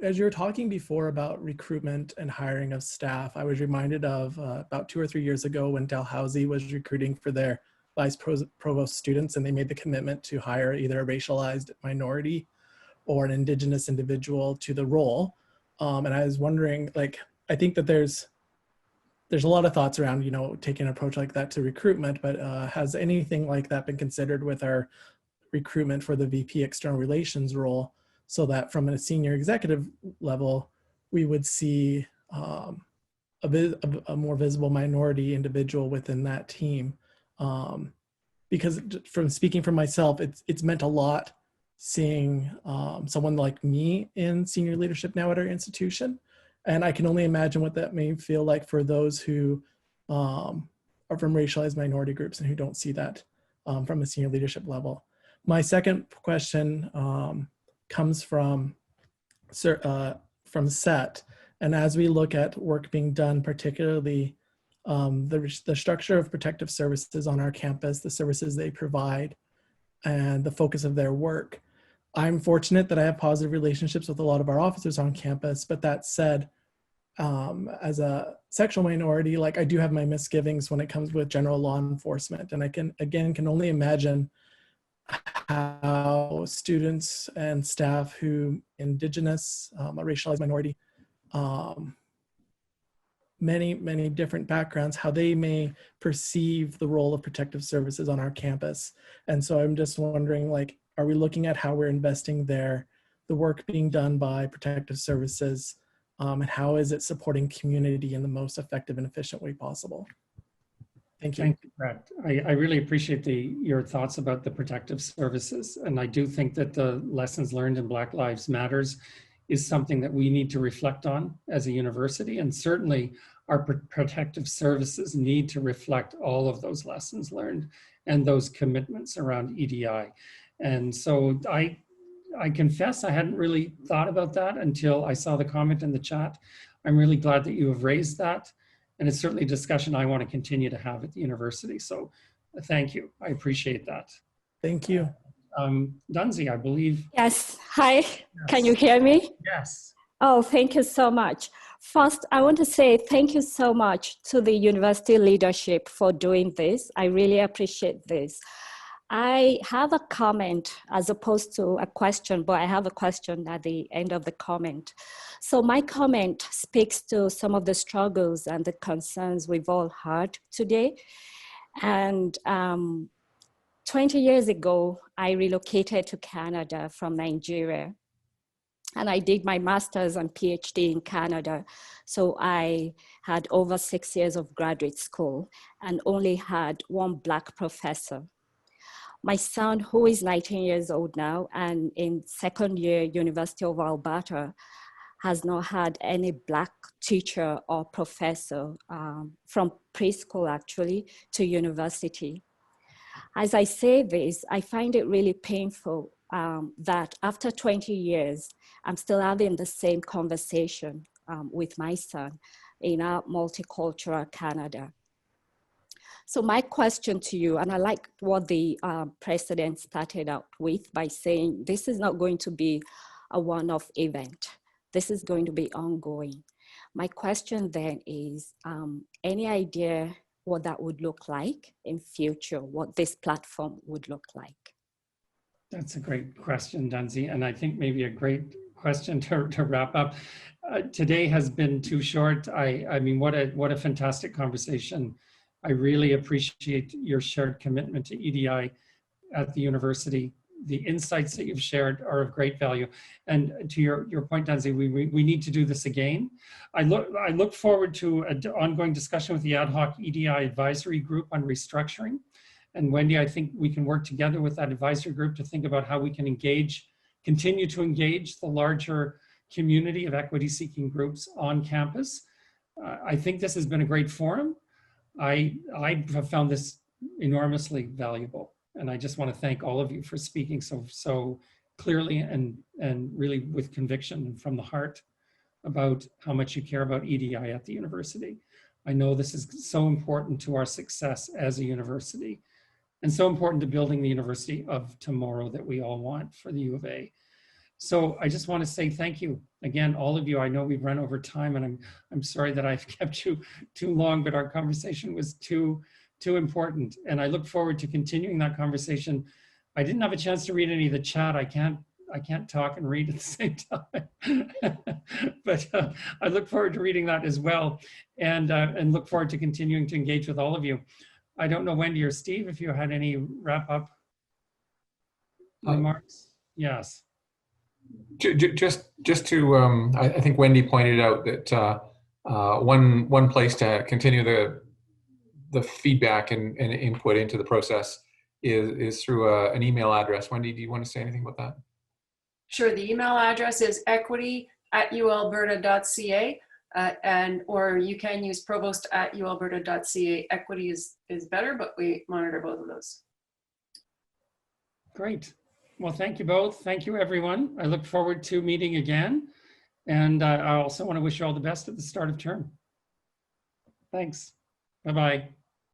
[SPEAKER 23] as you were talking before about recruitment and hiring of staff, I was reminded of about 2 or 3 years ago when Dalhousie was recruiting for their vice provost students, and they made the commitment to hire either a racialized minority or an Indigenous individual to the role. And I was wondering, like, I think that there's a lot of thoughts around, you know, taking an approach like that to recruitment, but has anything like that been considered with our recruitment for the VP External Relations role, so that from a senior executive level, we would see a more visible minority individual within that team? Because from speaking for myself, it's meant a lot seeing someone like me in senior leadership now at our institution. And I can only imagine what that may feel like for those who are from racialized minority groups and who don't see that from a senior leadership level. My second question comes from SET. And as we look at work being done, particularly the structure of protective services on our campus, the services they provide, and the focus of their work, I'm fortunate that I have positive relationships with a lot of our officers on campus, but that said, as a sexual minority, like, I do have my misgivings when it comes with general law enforcement. And I can only imagine how students and staff who Indigenous, a racialized minority, many different backgrounds, how they may perceive the role of protective services on our campus. And so I'm just wondering, like, are we looking at how we're investing there, the work being done by protective services, and how is it supporting community in the most effective and efficient way possible? Thank you.
[SPEAKER 1] Thank you, Brett. I really appreciate your thoughts about the protective services. And I do think that the lessons learned in Black Lives Matters is something that we need to reflect on as a university. And certainly our protective services need to reflect all of those lessons learned and those commitments around EDI. And so I confess I hadn't really thought about that until I saw the comment in the chat. I'm really glad that you have raised that. And it's certainly a discussion I want to continue to have at the university. So thank you. I appreciate that.
[SPEAKER 23] Thank you.
[SPEAKER 1] Dunzi, I believe.
[SPEAKER 5] Yes. Hi.
[SPEAKER 1] Yes.
[SPEAKER 5] Can you hear me?
[SPEAKER 1] Yes.
[SPEAKER 5] Oh, thank you so much. First, I want to say thank you so much to the university leadership for doing this. I really appreciate this. I have a comment as opposed to a question, but I have a question at the end of the comment. So my comment speaks to some of the struggles and the concerns we've all heard today. And 20 years ago, I relocated to Canada from Nigeria. And I did my master's and PhD in Canada. So I had over 6 years of graduate school and only had one Black professor. My son, who is 19 years old now and in second year University of Alberta, has not had any Black teacher or professor from preschool actually to university. As I say this, I find it really painful that after 20 years, I'm still having the same conversation with my son in our multicultural Canada. So my question to you, and I like what the president started out with by saying, this is not going to be a one-off event. This is going to be ongoing. My question then is, any idea what that would look like in future, what this platform would look like?
[SPEAKER 1] That's a great question, Dunzi, and I think maybe a great question to wrap up. Today has been too short. I mean, what a fantastic conversation. I really appreciate your shared commitment to EDI at the university. The insights that you've shared are of great value. And to your point, Dunzi, we need to do this again. I look forward to an ongoing discussion with the ad hoc EDI advisory group on restructuring. And Wendy, I think we can work together with that advisory group to think about how we can continue to engage the larger community of equity-seeking groups on campus. I think this has been a great forum. I have found this enormously valuable. And I just want to thank all of you for speaking so clearly and really with conviction and from the heart about how much you care about EDI at the university. I know this is so important to our success as a university and so important to building the university of tomorrow that we all want for the U of A. So I just want to say thank you again, all of you. I know we've run over time and I'm sorry that I've kept you too long, but our conversation was too too important. And I look forward to continuing that conversation. I didn't have a chance to read any of the chat. I can't talk and read at the same time. But I look forward to reading that as well, and look forward to continuing to engage with all of you. I don't know, Wendy or Steve, if you had any wrap up remarks. Yes.
[SPEAKER 2] Just to, I think Wendy pointed out that one place to continue the feedback and input into the process is through an email address. Wendy, do you want to say anything about that?
[SPEAKER 3] Sure. The email address is equity@ualberta.ca, or you can use provost@ualberta.ca. Equity is better, but we monitor both of those.
[SPEAKER 1] Great. Well, thank you both. Thank you, everyone. I look forward to meeting again. And I also want to wish you all the best at the start of term. Thanks. Bye-bye.